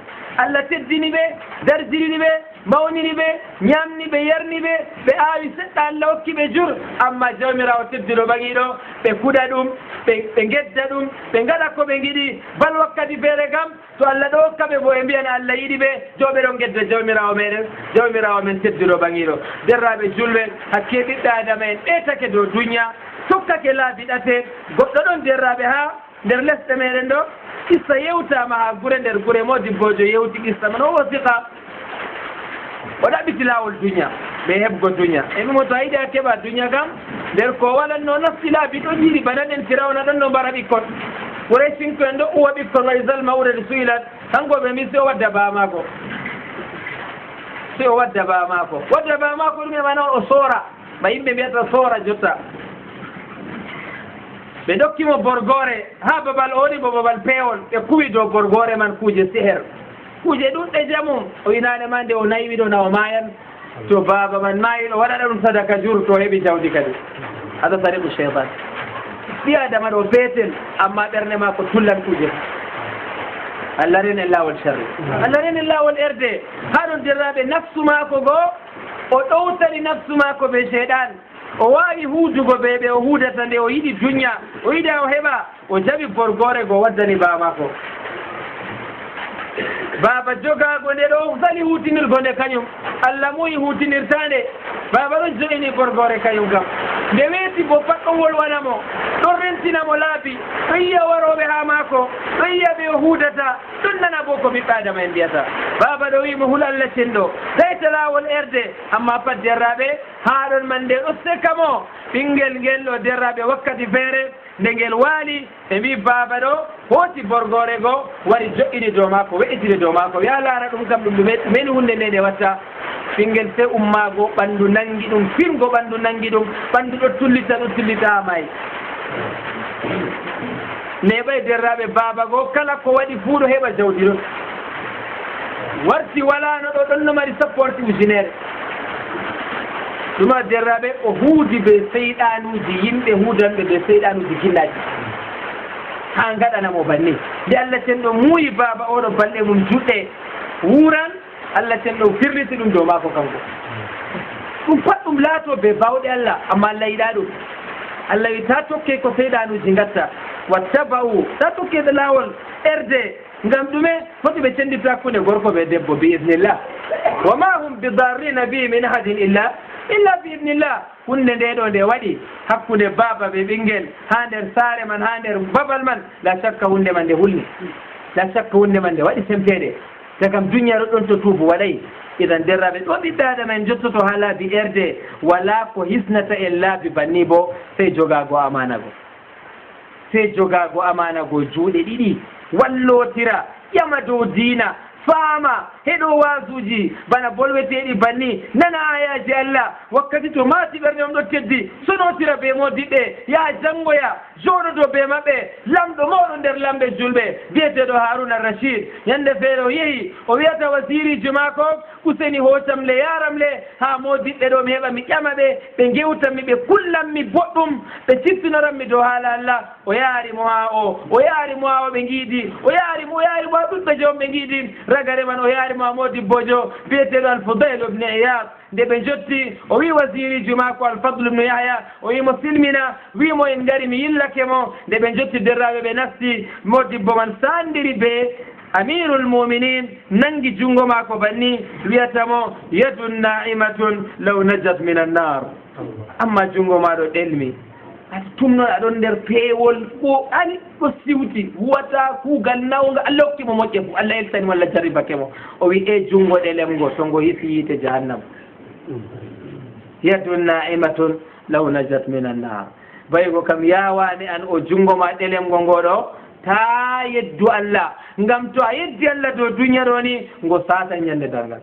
الله تديني به درجيني به mawnini ɓe ñamni ɓe yarni ɓe ɓe aawi seɗɗa allah hokki ɓe jur amma jawmirawo tedduɗo ɓaŋiɗo ɓe kuɗa ɗum ɓe gedda ɗum ɓe gaɗa ko ɓe giɗi bal wakkati feere kam to allah ɗo hokka ɓe bo e mbiyana allah yiɗi ɓe jo ɓe ɗon gedda jawmirawo men tedduɗo ɓaŋiɗo derraɓe julɓe hakke ɓiɓɓe adama en ɓeetake dow duniya tokkake laabi ɗate goɗɗo ɗon derraɓe ha nder lesɗe meɗen ɗo qissa yewtama ha gure nder gure modibbojo yewti qissa man o wasiqa o ɗaɓɓiti laawol duniya ɓe heɓgo duniya e mimo to a yiɗi a keɓa duniya kam nder ko walanno nafti laabi ɗon yiɗi bana ɗen firawna ɗon no mbara ɓikkon ɓuray cinko en ɗo uwa ɓikkon wa isal mawrede suilat hanko ɓe mi si o wadda bamako si o wadda bamako ɗum e mana o soora ba yimɓe mbiyata soora jotta ɓe dokkimo borgore ha babal oɗi bo babal peewol ɓe kuwi dow borgore man kuuje siher kuje ɗuɗɗe jamum o inane ma nde o naywiɗo na o mayan to baba man mayiɗo waɗaɗa ɗum sadaka jur to heɓi jawdi kadi hada tariqu cheytan ɓi adama ɗo beetel amma ɓernde ma ko tullan kuje allah ren en lawol sharri allah ren en lawol erde ha ɗon derraɓe nafsu mako goo o ɗowtani nafsu mako ɓe cheyɗan o wawi huudugo ɓe o huudata nde o yiɗi duña o yiɗi o heɓa o jaɓi borgore go waddani bamako baba jogago nde ɗo sali hutinirgo nde kañum allah muyi hutinirtande baba ɗon joɗini borgore kañum kam nde weeti bo pat ɗon wolwanamo ɗon rentinamo laabi ɗon yiya waroɓe ha maako ɗon yiya ɓe o huudata ɗon nana bo ko ɓiɓɓe adama en mbiyata baba ɗo wimo hul allah cenɗo dayta lawol erde amma pat derraɓe ha ɗon man nde ɗo sekamo ɓinguel ngel ɗo derraɓe wakkati feere nde ngel waali ɓe mbi baba ɗo hooti borgore go wari joƴƴini dow maako weƴƴitini dow maako ya laara ɗum kam ɗum ɗumeni hunde nde nde watta ɓinguel se ummago ɓanndu nangi ɗum firgo ɓanndu nangi ɗum ɓanndu ɗo tullita ha maayi neɓay derraɓe baba go kala ko waɗi fuu ɗo heɓa jawdi ɗon warti walano ɗo ɗon no mari sapporti ujunere ɗuma derraɓe o huudi ɓe seyɗanuji yimɓe huudanɓe ɓe seyɗanuji gillaji ha gaɗanamo banni nde allah cenɗo muuyi baba oɗo balɗe mum juɗɗe wuran allah cenɗo firliti ɗum dow mako kanko ɗum pat ɗum laato ɓe bawɗe allah amma allah yiɗa ɗum allah wi ta tokke ko seyɗanuji gatta wattaba'u ta tokke ɓe lawol erde ngam ɗume foti ɓe cendita hakkude gorko ɓe debbo bi idnillah wa ma hum bidarrina bi min ahadin illa bi idnillah hunde nde ɗo nde waɗi hakkude baba ɓe ɓinguel ha nder saare man ha nder babal man la shakka hunde man nde hulni la shakka hunde man nde waɗi sempede te kam duniya ɗon to tuubu waɗay idan derraɓe ɗo ɓiɓɓe adama en jottoto ha laabi erde wala ko hisnata en laabi banni bo sey jogago amanago juuɗe ɗiɗi wallotira ƴama dow diina faama heɗo waasuji bana bolweteɗi banni nana ayaji allah wakkati to maati ɓernde on ɗo teddi sonotira be modiɓɓe yaa janngoya jooɗodo be maɓɓe lamɗo mawɗo nder lamɓe julɓe biyeteɗo haruna rachid ñande feere o yehi o wiyata wasiriji maako useni hootam le yaram le ha modiɓɓe ɗo mi heɓa mi ƴama ɓe gewtanmi ɓe kullanmi boɗɗum ɓe ciffinoranmi dow haala allah o yaarimo ha o yaarimo ha o ɓe giidi o yaarimo ha ɗuɗɓe jom ɓe giidi ragare man o yaarimo ha modibbojo biyeteɗo alfudayl ibne iyad nde ɓe jotti o wi wasirijo maako alfadlu bnu yahya o wi mo silmina wimo en ngari mi yillake mo nde ɓe jotti derraɓe ɓe nasti modibbo man sandiri be amirul muminin nangi jungo maako banni wiyatamo yadun na'imatun law najat min annar amma jungo maɗo ɗelmi aɗa tumnoɗa aɗon nder peewol ɓo ani ɗo siwti huwata kuugal nawga allah hokkimo moƴƴe fo allah eltani walla jarribake mo o wi e jungo ɗelemgo to ngo hisi yiite jahannam yadun na'imatun law najat min annar baygo kam yawani an o jungo ma ɗelemgo ngoɗo ta yeddu allah ngam to a yeddi allah dow duniya ɗo ni ngo sata ñande dargal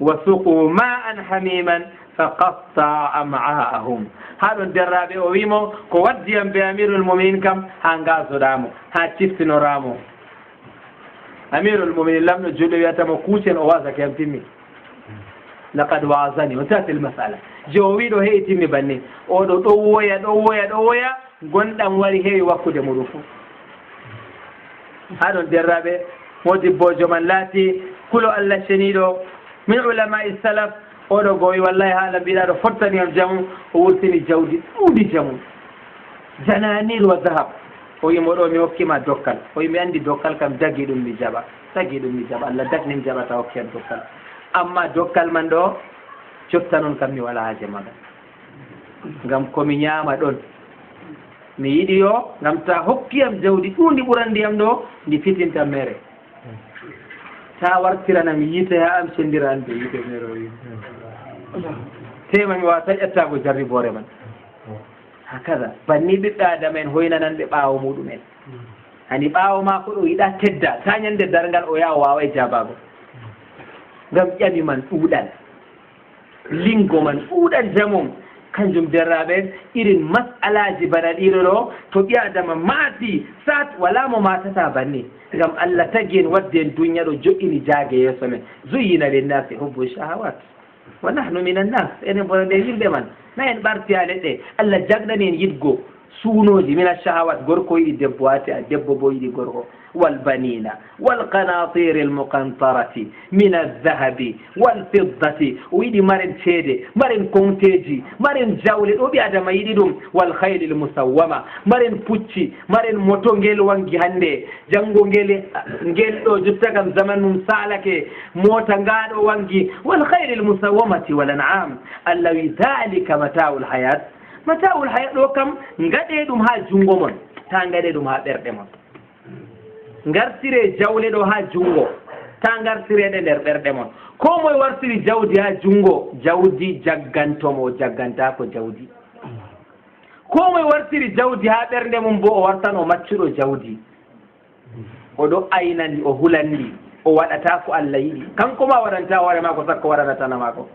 wa suqu ma an hamiman faqatta am'a'ahum haɗon derraɓe o wimo ko waddiyam be amirul muminin kam ha gasoɗamo ha ciftinoramo amirul muminin lamɗo juɗo wiyatamo kuucen o wasake yam timmi laqad wasani o tatil masala je o wiɗo heewi timmi banni oɗo ɗo woya gonɗam wari heewi wakkude muɗum fof haɗon derraɓe modibbojo man laati kulo allah ceniɗo min ulama salaf oɗo gowi wallahi haala mbiɗa ɗo fottaniyam jamu o wurtini jawdi ɗuuɗi jamu jananir wa zahab o yimo ɗo mi hokkima dokkal o yimi andi dokkal kam dagi ɗum mi jaɓa allah dagnin jaɓata hokkiyam dokkal amma dokkal man ɗo jotta noon kam mi wala haaje maga ngam komi ñaama ɗon mi yiɗi yo ngam ta hokkiyam jawdi ɗuundi ɓurandiyam ɗo ndi fitintam mere ta wartiranam yiite ha am sendira an be yiite mere o tema mi wawata ƴettago jarribore man hakaza banni ɓiɓɓe adama en hoynananɓe ɓaawo muɗumen hani ɓaawo ma ko ɗo yiɗa tedda ta ñande dargal o yaha o wawa e jabago ngam ƴami man ɗuuɗan lingo man ɗuuɗan jamum kanjum derraɓe irin masalaji bana ɗiɗo ɗo to ɓi adama maati sat wala mo matata banni ngam allah tagi en wadde en duniya ɗo joƴini jaage yeeso men zuyina linnasi hubbu shahawat wa nahnu min annas enen bona nde yimɓe man na en ɓarti ha leɗɗe allah jagɗani en yiɗgo suunoji min ashahawat gorko yiɗi debbo ati a debbo bo yiɗi gorko والبنين والقناطير المقنطرة من الذهب والفضة ويدي مرن تيدي مرن كونتيجي مرن جولي وبي آدم يديدم والخيل المسومة مرن بوتشي مرن موتونجيل وانجي هندي جانجونجيل نجيل جبتكم زمن ممسالك موتنغاد وانجي والخيل المسومة والأنعام الذي ذلك متاع الحياة وكم نغاديدم ها جونغومون تانغاديدم ها بردمون ngartire jawle ɗo ha jungo ta ngartireɗe nder ɓerɗe mon ko moye wartiri jawdi ha jungo jawdi jaggantomo jagganta ko jawdi ko moye wartiri jawdi ha ɓernde mum bo o wartan o maccuɗo jawdi oɗo aynandi o hulandi o waɗata ko allah yiɗi kanko ma waɗanta hoore mako sakko waɗanatana mako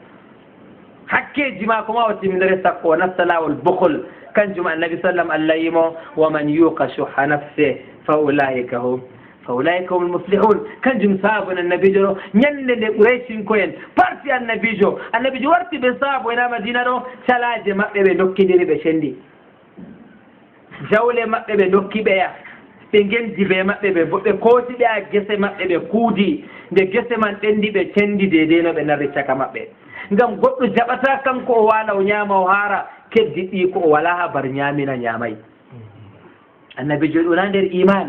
hakkeji mako ma o timminere sakko o nasta lawol bohol kanjum annabi sallam allah yimo waman yuqa shuha nafse fa ulaika hum المفلحون كنجم صابون النبي جو نين دي قريشين كوين بارتي النبي جو ورتي بصاب وينا مدينة رو سلاجة مقبه بنوكي ديري بشندي جولة مقبه بنوكي بيا تنجن جيبه مقبه بكوتي بيا جسي مقبه كودي دي جسي من تندي بچندي دي دينو بناري چكا مقبه ngam goɗɗo jaɓata kanko o wala o ñaama o haara keddi ɗi ko o wala ha bar ñaamina ñaamay annabi jo ɗo na nder iman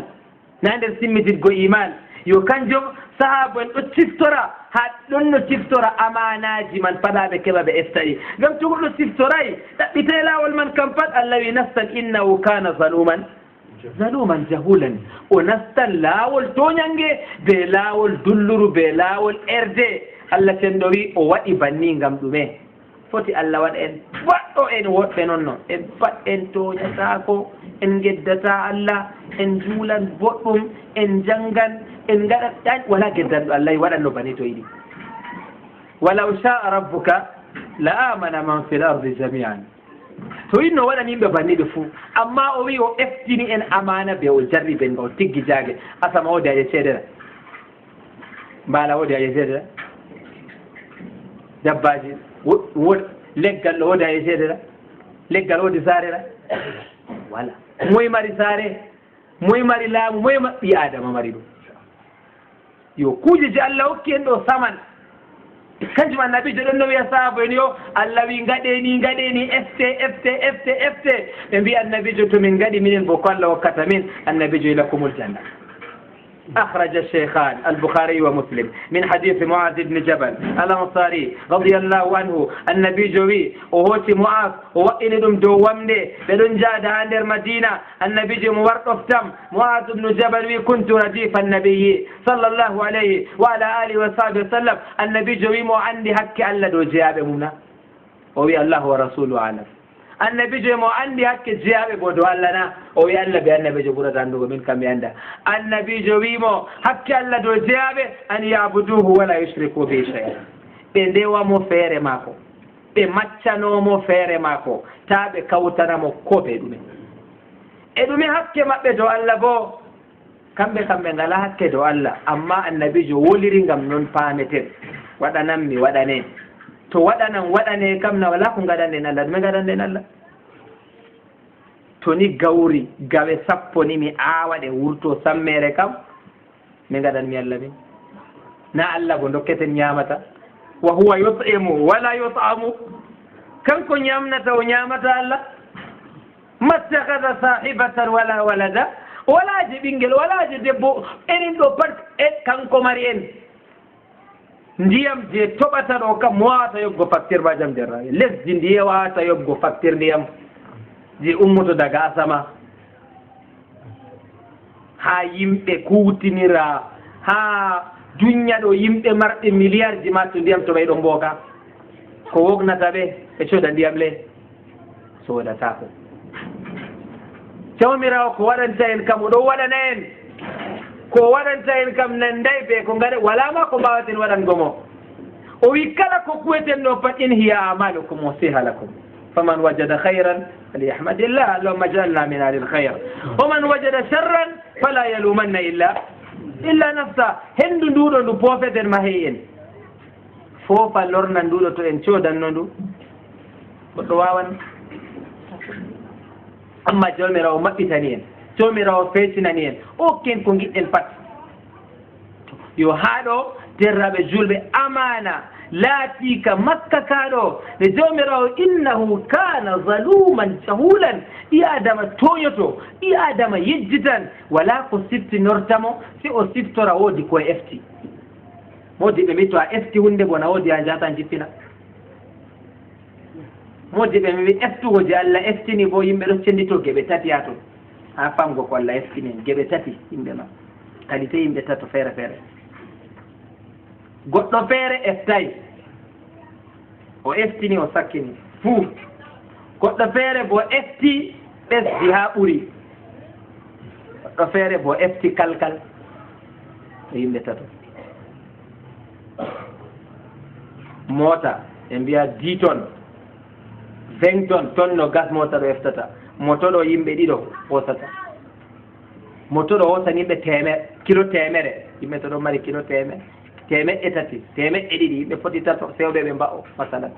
na nder simmitirgo iman yo kanjum sahaba en ɗo tiftora ha ɗon no tiftora amanaji man paɗaɓe keɓa ɓe eftaɗi ngam to goɗɗo tiftoray ɗaɓɓite lawol man kam pat allah wi nastan innahu kana zaluman jahulan o nastan lawol toñange be lawol dulluru be lawol erde allah cenɗo wi o waɗi banni ngam ɗume foti allah waɗa en baɗɗo en woɗɓe noon noon en pat en toñatako en geddata allah en juulan boɗɗum en janngan en gaɗat ɗan wala geddanɗo allah waɗanno bani to yiɗi walaw shaa rabbuka la amana man fi l ardi jamian to yinno waɗani yimɓe banniɓe fuu amma o wi o eftini en amana ɓe o jarriɓe nga o tiggi jaage asama wodi aje seedera mbaala wodi aje seedera dabbaji wod leggal ɗo wodi aje seedera leggal wodi saarera wala moye mari saare moye mari laamu moye ɓi adama mari ɗum yo kuuje je allah hokki en ɗo saman kanjum annabijo ɗon no wiya sahaaba en yo allah wi gaɗeni efte ɓe mbi annabijo to min gaɗi minen bo ko allah hokkata min annabijo lakumul janna. أخرج الشيخان البخاري ومسلم من حديث معاذ بن جبل الأنصاري رضي الله عنه النبي جوي وهوتي معاذ وإن دوامني بدون جاد عند المدينة النبي جو مورط افتم معاذ بن جبل كنت رديف النبي صلى الله عليه وعلى آله وصحبه وسلم النبي جوي مو عندي حكي ألا دو جاب منا وي الله ورسوله أعلم annabi jo mo andi hakke jeyaɓe bodo Allah na o wi Allah be annabi jo ɓurata andugo min kam mi anda annabi jo wimo hakke Allah do jeyaɓe an yabuduhu wala yushriku bi shay'a ɓe ndewamo feere maako ɓe maccanomo feere maako ta ɓe kawtanamo ko ɓe ɗume e ɗume hakke maɓɓe do Allah bo kamɓe ngala hakke do Allah amma annabi jo woliri ngam non paameten waɗananmi waɗane to waɗane kam na wala ko gaɗanɗen Allah ɗume gaɗanɗen Allah to ni gawri gawe sappo ni mi awaɗe wurto sammere kam mi gaɗanmi Allah min na Allah go dokketen ñamata wa huwa yut'imu wala yut'amu kanko ñamnata o ñamata Allah mattakhadha sahibatan wala walada walaje ɓinguel walaje debbo enen ɗo pat kanko mari en ndiyam je toɓata ɗo kam mo wawata yoggo facture ma jam nder rawi lesdi ndiye wawata yoggo facture ndiyam je ummoto daga asama ha yimɓe kutinira ha duña ɗo yimɓe marɓe milliard ji ma to ndiyam to ɓayɗo mbooka ko wognata ɓe ɓe cooda ndiyam le sodatako jawmirawo ko waɗanta en kam oɗo waɗana en ko waɗanta en kam nanday ɓe ko gaɗa wala ma ko mbawaten waɗango mo o wi kala ko kuweten ɗo pat in hiya amalukum o siha lakum faman wajada hayran falyahmadillah allahumma jalna min ahli lhayr waman wajada sharran fala yalumanna illa nafsa hendu nduɗo ndu poofeten ma hey en foofa lorna nduɗo to en codanno ndu goɗɗo wawan amma jawmirawo maɓɓitani en jawmirawo feetinani en o ken ko giɗɗen pat yo haɗo derraɓe julɓe amana laatika makka kaɗo nde jawmirawo innahu kana zaluman jahulan ɗi adama toñoto ɗi adama yejjitan wala ko siftinortamo si o siftora woodi koye efti modi ɓe mbi to a efti hunde bona woodi a jatan jippina modi ɓe mbi eftugo je Allah eftini bo yimɓe ɗo cendito geɓe tati ha toon ha famgo ko Allah eftini en geɓe tati yimɓe ma qualité yimɓe tato feere feere goɗɗo feere eftay o eftini o sakkini fuu goɗɗo feere bo efti ɓesdi ha ɓuri goɗɗo feere bo efti kalkal o yimɓe tato mota ɓe mbiya 10 tonnes 20 tonnes tonne no gas mota ɗo eftata moto ɗo yimɓe ɗiɗo hosata moto ɗo hosan yimɓe kilo temere yimɓe to ɗo mari kilo temeɗɗe tati temeɗɗe ɗiɗi yimɓe foti tato sewɓe ɓe mba'o masalan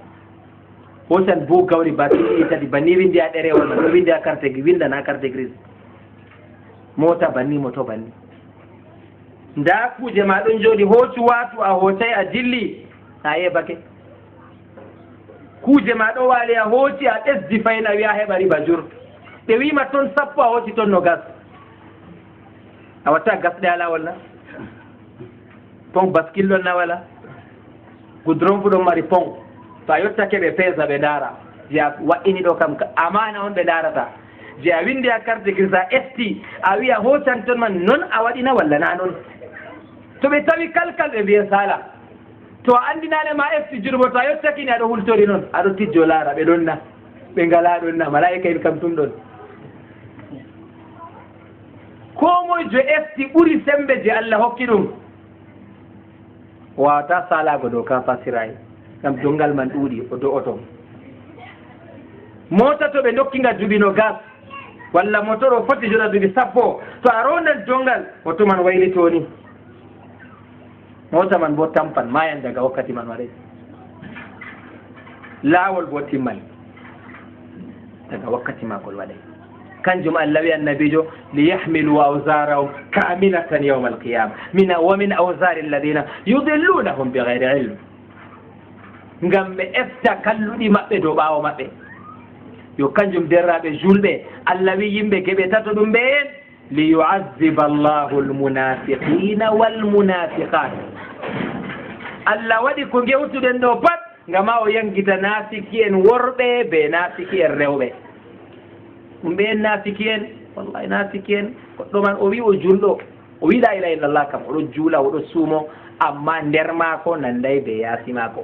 hosan bu gawri battiɗi tati banni windi a ɗerewol ma ɗo windi a carte gris windana carte grise mota banni moto banni nda kuje ma ɗon jooɗi hoocu watu a hoocay a dilli a yeɓake kuje ma ɗo waali a hooci a ɓesdi fayin a wiya heɓa riba jur ɓe wima ton sappo a hooci ton no gas a watta gasɗe a lawol na pont bascule ɗon na wala goudron fu ɗon mari pont to a yettake ɓe peesa ɓe ndaara je a wa'ini ɗo kam amana on ɓe ndaarata je a windi a carte grise a esti a wiya hoocan ton man noon a waɗina walla na noon to ɓe tawi kalkal ɓe mbiya sala to a andinane ma efti jurbo to a yettakini aɗo hultori noon aɗo tijjo laara ɓe ɗon na ɓe ngala ɗon na malaika en kam tum ɗon ko moyjo efti ɓuri sembe je Allah hokki ɗum wawata salago dow ka fasirayi ngam dongal man ɗuuɗi o do oto mota to ɓe dokkinga duuɓi no gas walla motor o foti joɗa duuɓi sappo to a rondan dongal moto man waylitoni mota man bo tampan mayan daga wakkati man waɗay laawol bo timman daga wakkati makol waɗay kanjum Allah wi annabijo liyahmilu awsarahum kamilatan yawma alqiyama wa min awsari alladina yudillunahum bighayri ilm ngam ɓe efta kalluɗi maɓɓe dow ɓaawo maɓɓe. yo kanjum derraɓe julɓe Allah wi yimɓe geɓe tato ɗum ɓe en liyu'azziba Allahu almunafiqina walmunafiqat. Allah waɗi ko gewtuɗen ɗo pat ngama o yangita nafiki en worɓe be nafiki en rewɓe. ɗum ɓe en nafiki en wallahi nafiki en goɗɗo man o wi o julɗo o wi la ilaha illallah kam oɗo juula oɗo suumo amma nder maako nanday be yaasi maako.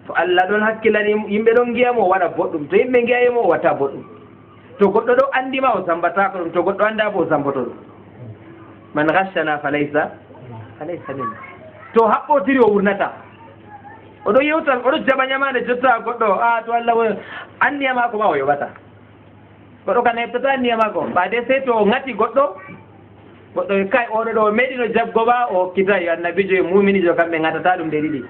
to Allah ɗon hakkilani yimɓe ɗon giyamo o waɗa boɗɗum, to yimɓe giyayimo o watta boɗɗum. to goɗɗo ɗo andima o sambatako ɗum, to goɗɗo anda bo o samboto ɗum. man ghassana falaysa minna. to haɓɓotiri o wurnata, oɗo yewtan oɗo jaɓa ñamade jotta goɗɗo to Allah anniyamako ma o yoɓata, goɗɗo kana heɓtata anniyamako ɓade sey to o ŋati goɗɗo kay oɗo ɗo meɗino jabgo ba o hokkitayi annabijo e muminijo kamɓe ŋatata ɗum nde ɗiɗi.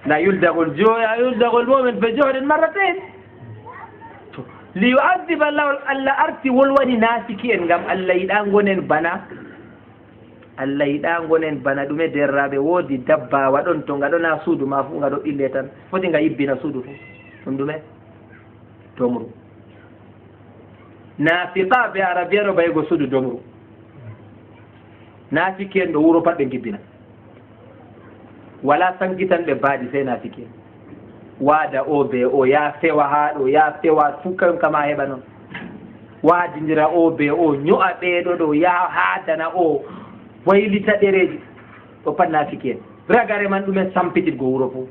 la yuldagol mumin fe johoɗen marratain. li yu'addiba Allah arti wolwani nafiki en ngam Allah yiɗa gonen bana ɗume derraɓe. woodi dabba waɗon to nga ɗona suudu ma fu nga ɗo ɓille tan foti nga yibbina suudu fu ɗum ɗume domru. nafiqa be arabia ɗo baygo suudu domru. nafiki en ɗo wuro pat ɓe gibbina, wala sangitanɓe baaɗi sey nafiki en. waada o be o ya fewa haa ɗo ya fewa fukkan kama heɓa noon, waadidira o be o ño'a ɓeeɗo ɗo ya haadana o waylita ɗereji ɗo pat nafiki en. ragare man ɗumen sampititgo wuro fo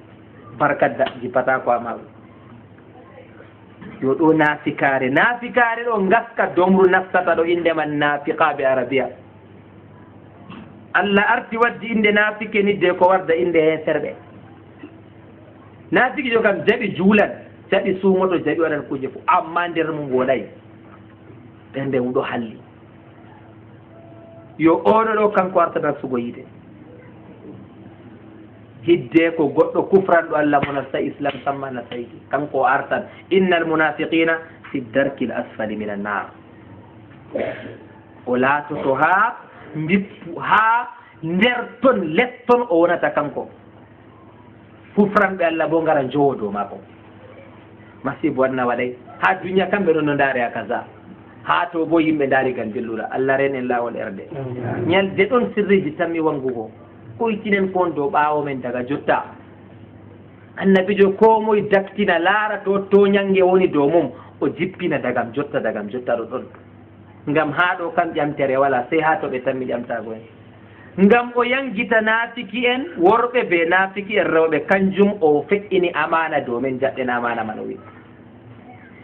barkadda jippata ko amaɗo. yo ɗo nafikare ɗo ngaska domru naftata ɗo inde man nafiqaɓe arabia. Allah arti waddi inde nafike ni de ko warda inde heserɓe. nafiki jo kam jaɓi juulan, jaɓi suumoto, jaɓi waɗan kuje fo, amma nder mum woɗay ɓernde mum ɗo halli. yo oɗo ɗo kanko artata sugo yide hidde ko goɗɗo kufranɗo Allah mo nasta islam samma na saydi kanko artan innal munafiqina fi darki l asfali min annar. o laatoto ha mbippu ha nder ton letton o wonata kanko. kufranɓe Allah bo ngara jowodo maako. masibo wanna waɗay ha duniya kamɓe ɗon no ndaare a kaza, ha to bo yimɓe ndaari gal billura. Allah ren en laawol erde. ñalde ɗon sirriji tammi wangugo koytinen kon dow ɓaawo men daga jotta. annabijo ko moye daktina laara to ñange woni dow mum o jippina dagam jotta ɗo ɗon. ngam ha ɗo kam ƴamtere wala sey ha to ɓe tammi ƴamtago en. ngam o yangita nafiki en worɓe be nafiki en rewɓe, kanjum o feƴƴini amana dow men jaɓɓen amana man o wi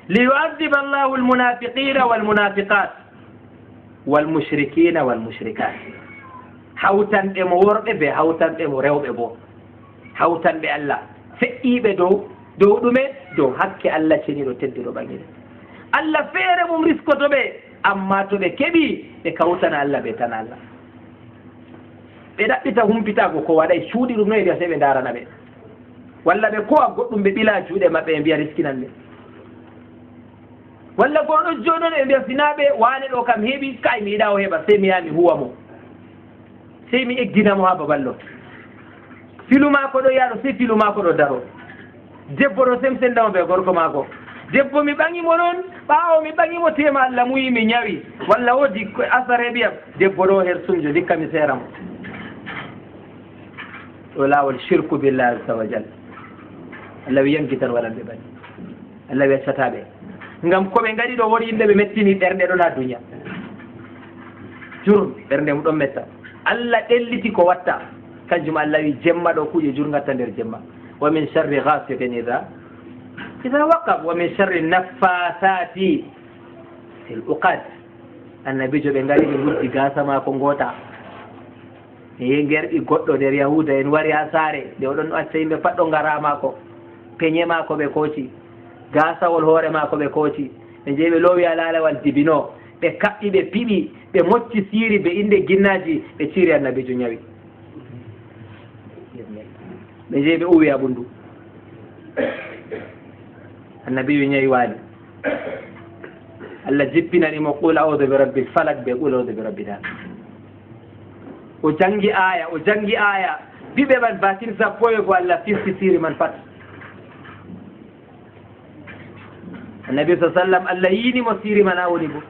liyu'addiba Allahu almunafiqina walmunafiqat walmushrikina walmushrikat. hawtanɓe mo worɓe be hawtanɓe mo rewɓe bo, hawtanɓe Allah feƴƴiɓe dow ɗume dow hakke Allah ceniɗo tedduɗo ɓangide. Allah feere mum riskoto ɓe, amma to ɓe keɓi ɓe kawtana Allah ɓe tan Allah. ɓe ɗaɓɓita humpitago ko waɗay cuuɗi ɗum noyi sey ɓe darana ɓe, walla ɓe ko a goɗɗum ɓe ɓila juuɗe maɓɓe ɓe mbiya riskinan ɓe, walla goɗɗo joɗon ɓe mbiya sinaɓe wane ɗo kam heeɓi kay mi yiɗa o heɓa sey mi yaha mi huwa mo, sey mi egginamo ha babal ɗo. filu mako ɗo yaɗo sey filu mako ɗo daro. debbo ɗo semsendamo ɓe gorko mako, debbo mi ɓaŋimo noon ɓaawo mi ɓaŋimo tema Allah muyi mi ñawi, walla woodi asare ɓiyam debbo ɗo her sumjo dikka mi seeramo. ɗo laawol shirku billah azza wa jal. Allah wi yankitan waɗanɓe ɓani, Allah wi accataɓe ngam koɓe ngaɗi ɗo woni yimɓe ɓe mettini ɓernde ɗon ha duniya. jur ɓernde mum ɗon metta. Allah ɗelliti ko watta, kanjum Allah wi jemma ɗo kuuje jur gatta nder jemma. wa min sharri ghasiqin ida waqab wa min sharri naffasati fil uqad. annabijo ɓe ngari ɓe wuddi gasa ma ko goota e gerɗi goɗɗo nder yahuda en wari ha saare nde oɗon acca yimɓe pat ɗo ngara mako, peñe mako ɓe kooci, gasawol hoore mako ɓe kooci, ɓe jeeyi ɓe loowi a laalawal dibino, ɓe kaɓɓi ɓe piɓi ɓe mocci siiri ɓe inde ginnaji ɓe ciiri annabijo ñawi, ɓe jeeyi ɓe uwi a ɓundu, annabijo ñawi waali. Allah jippinanimo qul a'udhu bi rabbil falak be qul a'udhu bi rabbin nas. o jangi aya biɓe man batin sappoyo ko Allah fisti siri man pat annabi sa sallam Allah yinimo siri man a woni bo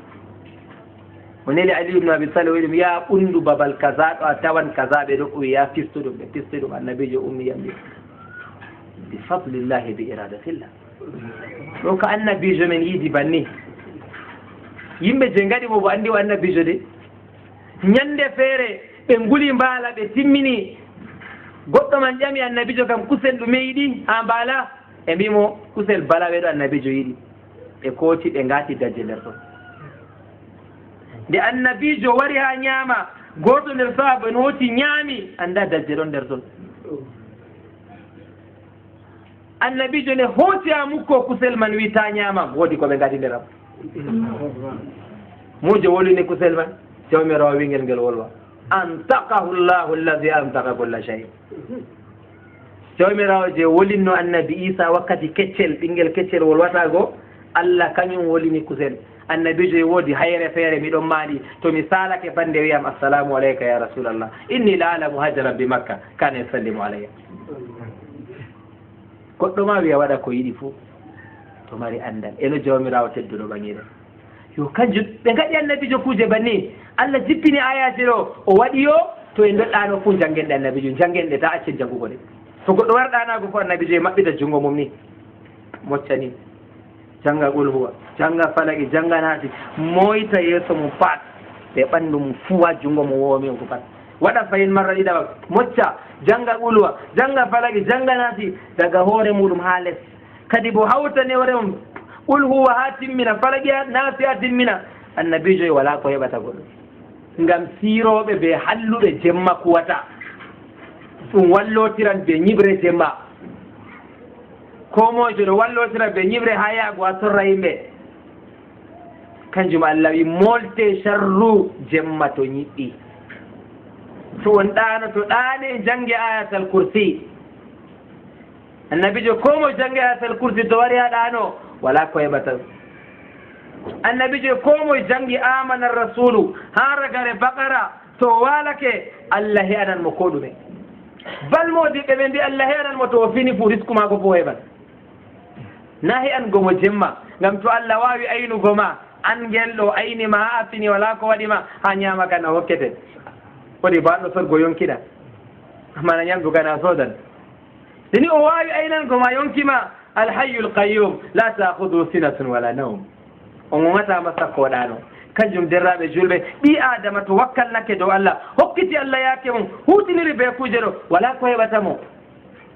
o neli Ali ibn Abi Talib wiɗum ya ɓundu babal kaza ɗo a tawan kaza ɓe ɗo ɓuwi ya fistu ɗum ɓe pisti ɗum annabijo ummi yambi bi fadlillahi bi iradatillah ɗo ko annabijo men yiidi banni yimɓe je gaɗi mo bo andi o annabijo de ñande feere ɓe nguli mbaala ɓe timmini goɗɗo man ƴami annabijo kam kusel ɗume yiɗi ha mbaala e mbimo kusel bala ɓeɗo annabijo yiɗi ɓe kooti ɓe ngaati daje nder ɗon nde annabijo wari ha ñaama goto nder sahaba en hooti ñaami anda daje ɗon nder ɗon annabijo ne hooti ha mukko kusel man wi ta ñaamam woodi ko ɓe ngaadi nderam mujo wolini kusel man jawmirawo wingel ngel wolwa antaqahu llahu alladi antaqa kulla shay jawmirawo je wolinno annabi Isa wakkati keccel ɓinguel keccel wolwata go Allah kañum wolini kusel annabijo e woodi hayre feere miɗon maaɗi to mi salake bande wiyam assalamu alayka ya rasulallah inni la alamu hajaran bi makka kana yusallimu alayya goɗɗo ma wiya waɗa ko yiɗi fo to mari andal eno jawmirawo tedduɗo ɓaŋiɗen yo kanjum ɓe gaɗi annabijo kuuje banni Allah jippini ayaji ɗo o waɗi yo to e doɗɗano fo janggenɗe annabijo janggenɗe ta accen jangugo ɗe to goɗɗo warɗanago fo annabijo e maɓɓita jungo mum ni moccani janga ɓulhuwa janga falaki janga naati moyta yeeso mum pat ɓe ɓanndu mum fuwa jungo mum wowomi ko pat waɗa fayin marra ɗiɗaɓa mocca janga ɓulwa janga falaki janga naati daga hoore muɗum ha less kadi bo hawtani hoore mum ɓulhuwa ha timmina falaki naati ha timmina annabijo e wala ko heɓata goɗɗo ngam siroɓe ɓe halluɓe jemma kuwata ɗum wallotiran ɓe ñibre jemma ko mojo ɗo wallotira ɓe ñibre ha yaago a torra yimɓe kanjum Allah wi molte sharru jemma to ñiɓɓi to on ɗano to ɗane jange ayatal kursi annabijo ko mo jange ayatal kursi to wari ha ɗano wala ko heɓata annabijo ko mo jangi amana rasulu ha ragare bakara to walake Allah he'anan mo ko ɗume balmodiɓe ɓe mbi Allah he'anan mo to o fini fu risque mako fo heɓat na he'an gomo jemma ngam to Allah wawi aynugo ma an gelɗo aynima ha a fini wala ko waɗima ha ñama kan a hokkete woni baɗɗo sorgo yonkiɗa mana ñamdu kana sodan sini o wawi aynango ma yonkima alhayyul qayyum la ta'khudhu sinatun wala nawm o gomatama sakkoɗano kanjum derraɓe julɓe ɓi adama to wakkalnake dow Allah hokkiti Allah yaake mum hutiniri be kuje ɗo wala ko heɓatamo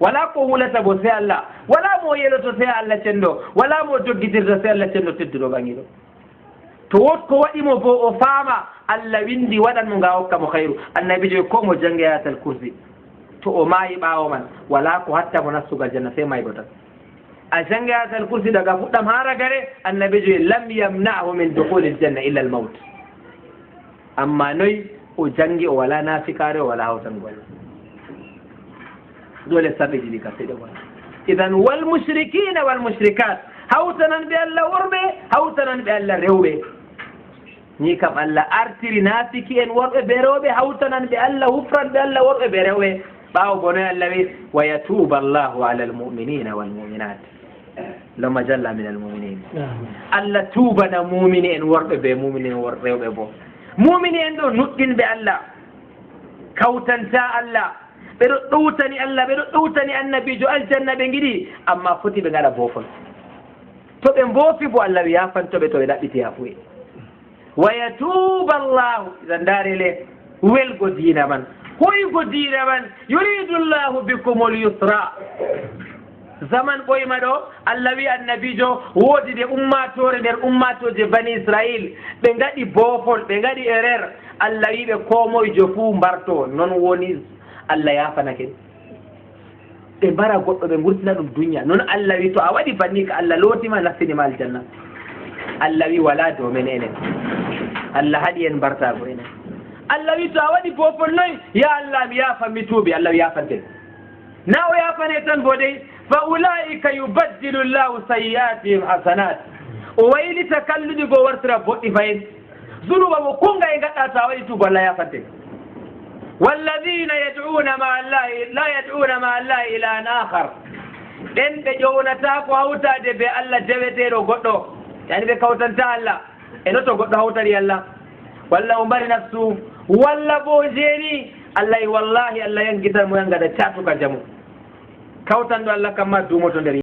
wala ko wulata bo sey Allah wala mo yeloto sey Allah cenɗo wala mo doggitirta sey Allah cenɗo tedduɗo ɓaŋiɗo to wot ko waɗimo bo o faama Allah windi waɗan mo nga hokka mo hayru annabijo ko mo jange ayatal kursi to o maayi ɓaawo man wala ko hatta mo nastugal janna sey maygo tan a jange ayatal kursi daga fuɗɗam ha ragare annabijo lam yamna'hu min dukhulil janna illa al maut amma noyi o jangi o wala nafikare o wala hawtangol dole saɓe ɗiɗi ka seeɗa wona idan wal mushrikina wal mushrikat hawtanan ɓe Allah worɓe hawtanan ɓe Allah rewɓe ni kam Allah artiri nafiki en worɓe ɓe rewɓe hawtanan ɓe Allah hufran ɓe Allah worɓe ɓe rewɓe ɓaawo bonoy Allah wi wa yatuba Allahu ala almuminina walmuminat lama jalla min almuminin Allah tubana mumini en worɓe ɓe mumini en rewɓe bo mumini en ɗo nuɗɗinɓe Allah kawtanta Allah ɓeɗo ɗowtani Allah ɓeɗo ɗowtani annabijo aljanna ɓe giɗi amma foti ɓe gaɗa boofol to ɓe mboofi bo Allah wi yafantoɓe to ɓe ɗaɓɓiti ha fuye wa yatuba Allahu idan darele welgo diina man hoygo diina man yuridu llahu bikum lyusra zaman ɓoyma ɗo Allah wi annabijo woodi de ummatore nder ummatoje bani israil ɓe gaɗi boofol ɓe gaɗi erreur Allah wi ɓe komoyjo fuu mbarto noon woni Allah yafanake ɓe mbara goɗɗo ɓe gurtina ɗum duniya noon Allah wi to a waɗi banni ka Allah lootima nastinima aljanna Allah wi wala dow men enen Allah haɗi en mbartago enen Allah wi to a waɗi boofol noy ya Allah mi yaafan mi tuubi Allah wi yafanten na o yafane tan bo dey fa ulaika yubaddilu llahu sayyiatihim hasanat o waylita kalluɗi go wartira boɗɗi fayin zunuba mo konga e gaɗɗa to a waɗi tuubo Allah yafanten والذين يدعون مع الله لا يدعون مع الله إلها آخر den ɓe ƴownata ko hawtade ɓe allah deweteɗo goɗɗo yani ɓe kawtanta allah e no to goɗɗo hawtari allah walla o mbari nafsu walla bo jeeni allah wallahi allah yangitan mo yangada catuka jamu kawtanɗo allah kamma dumoto nder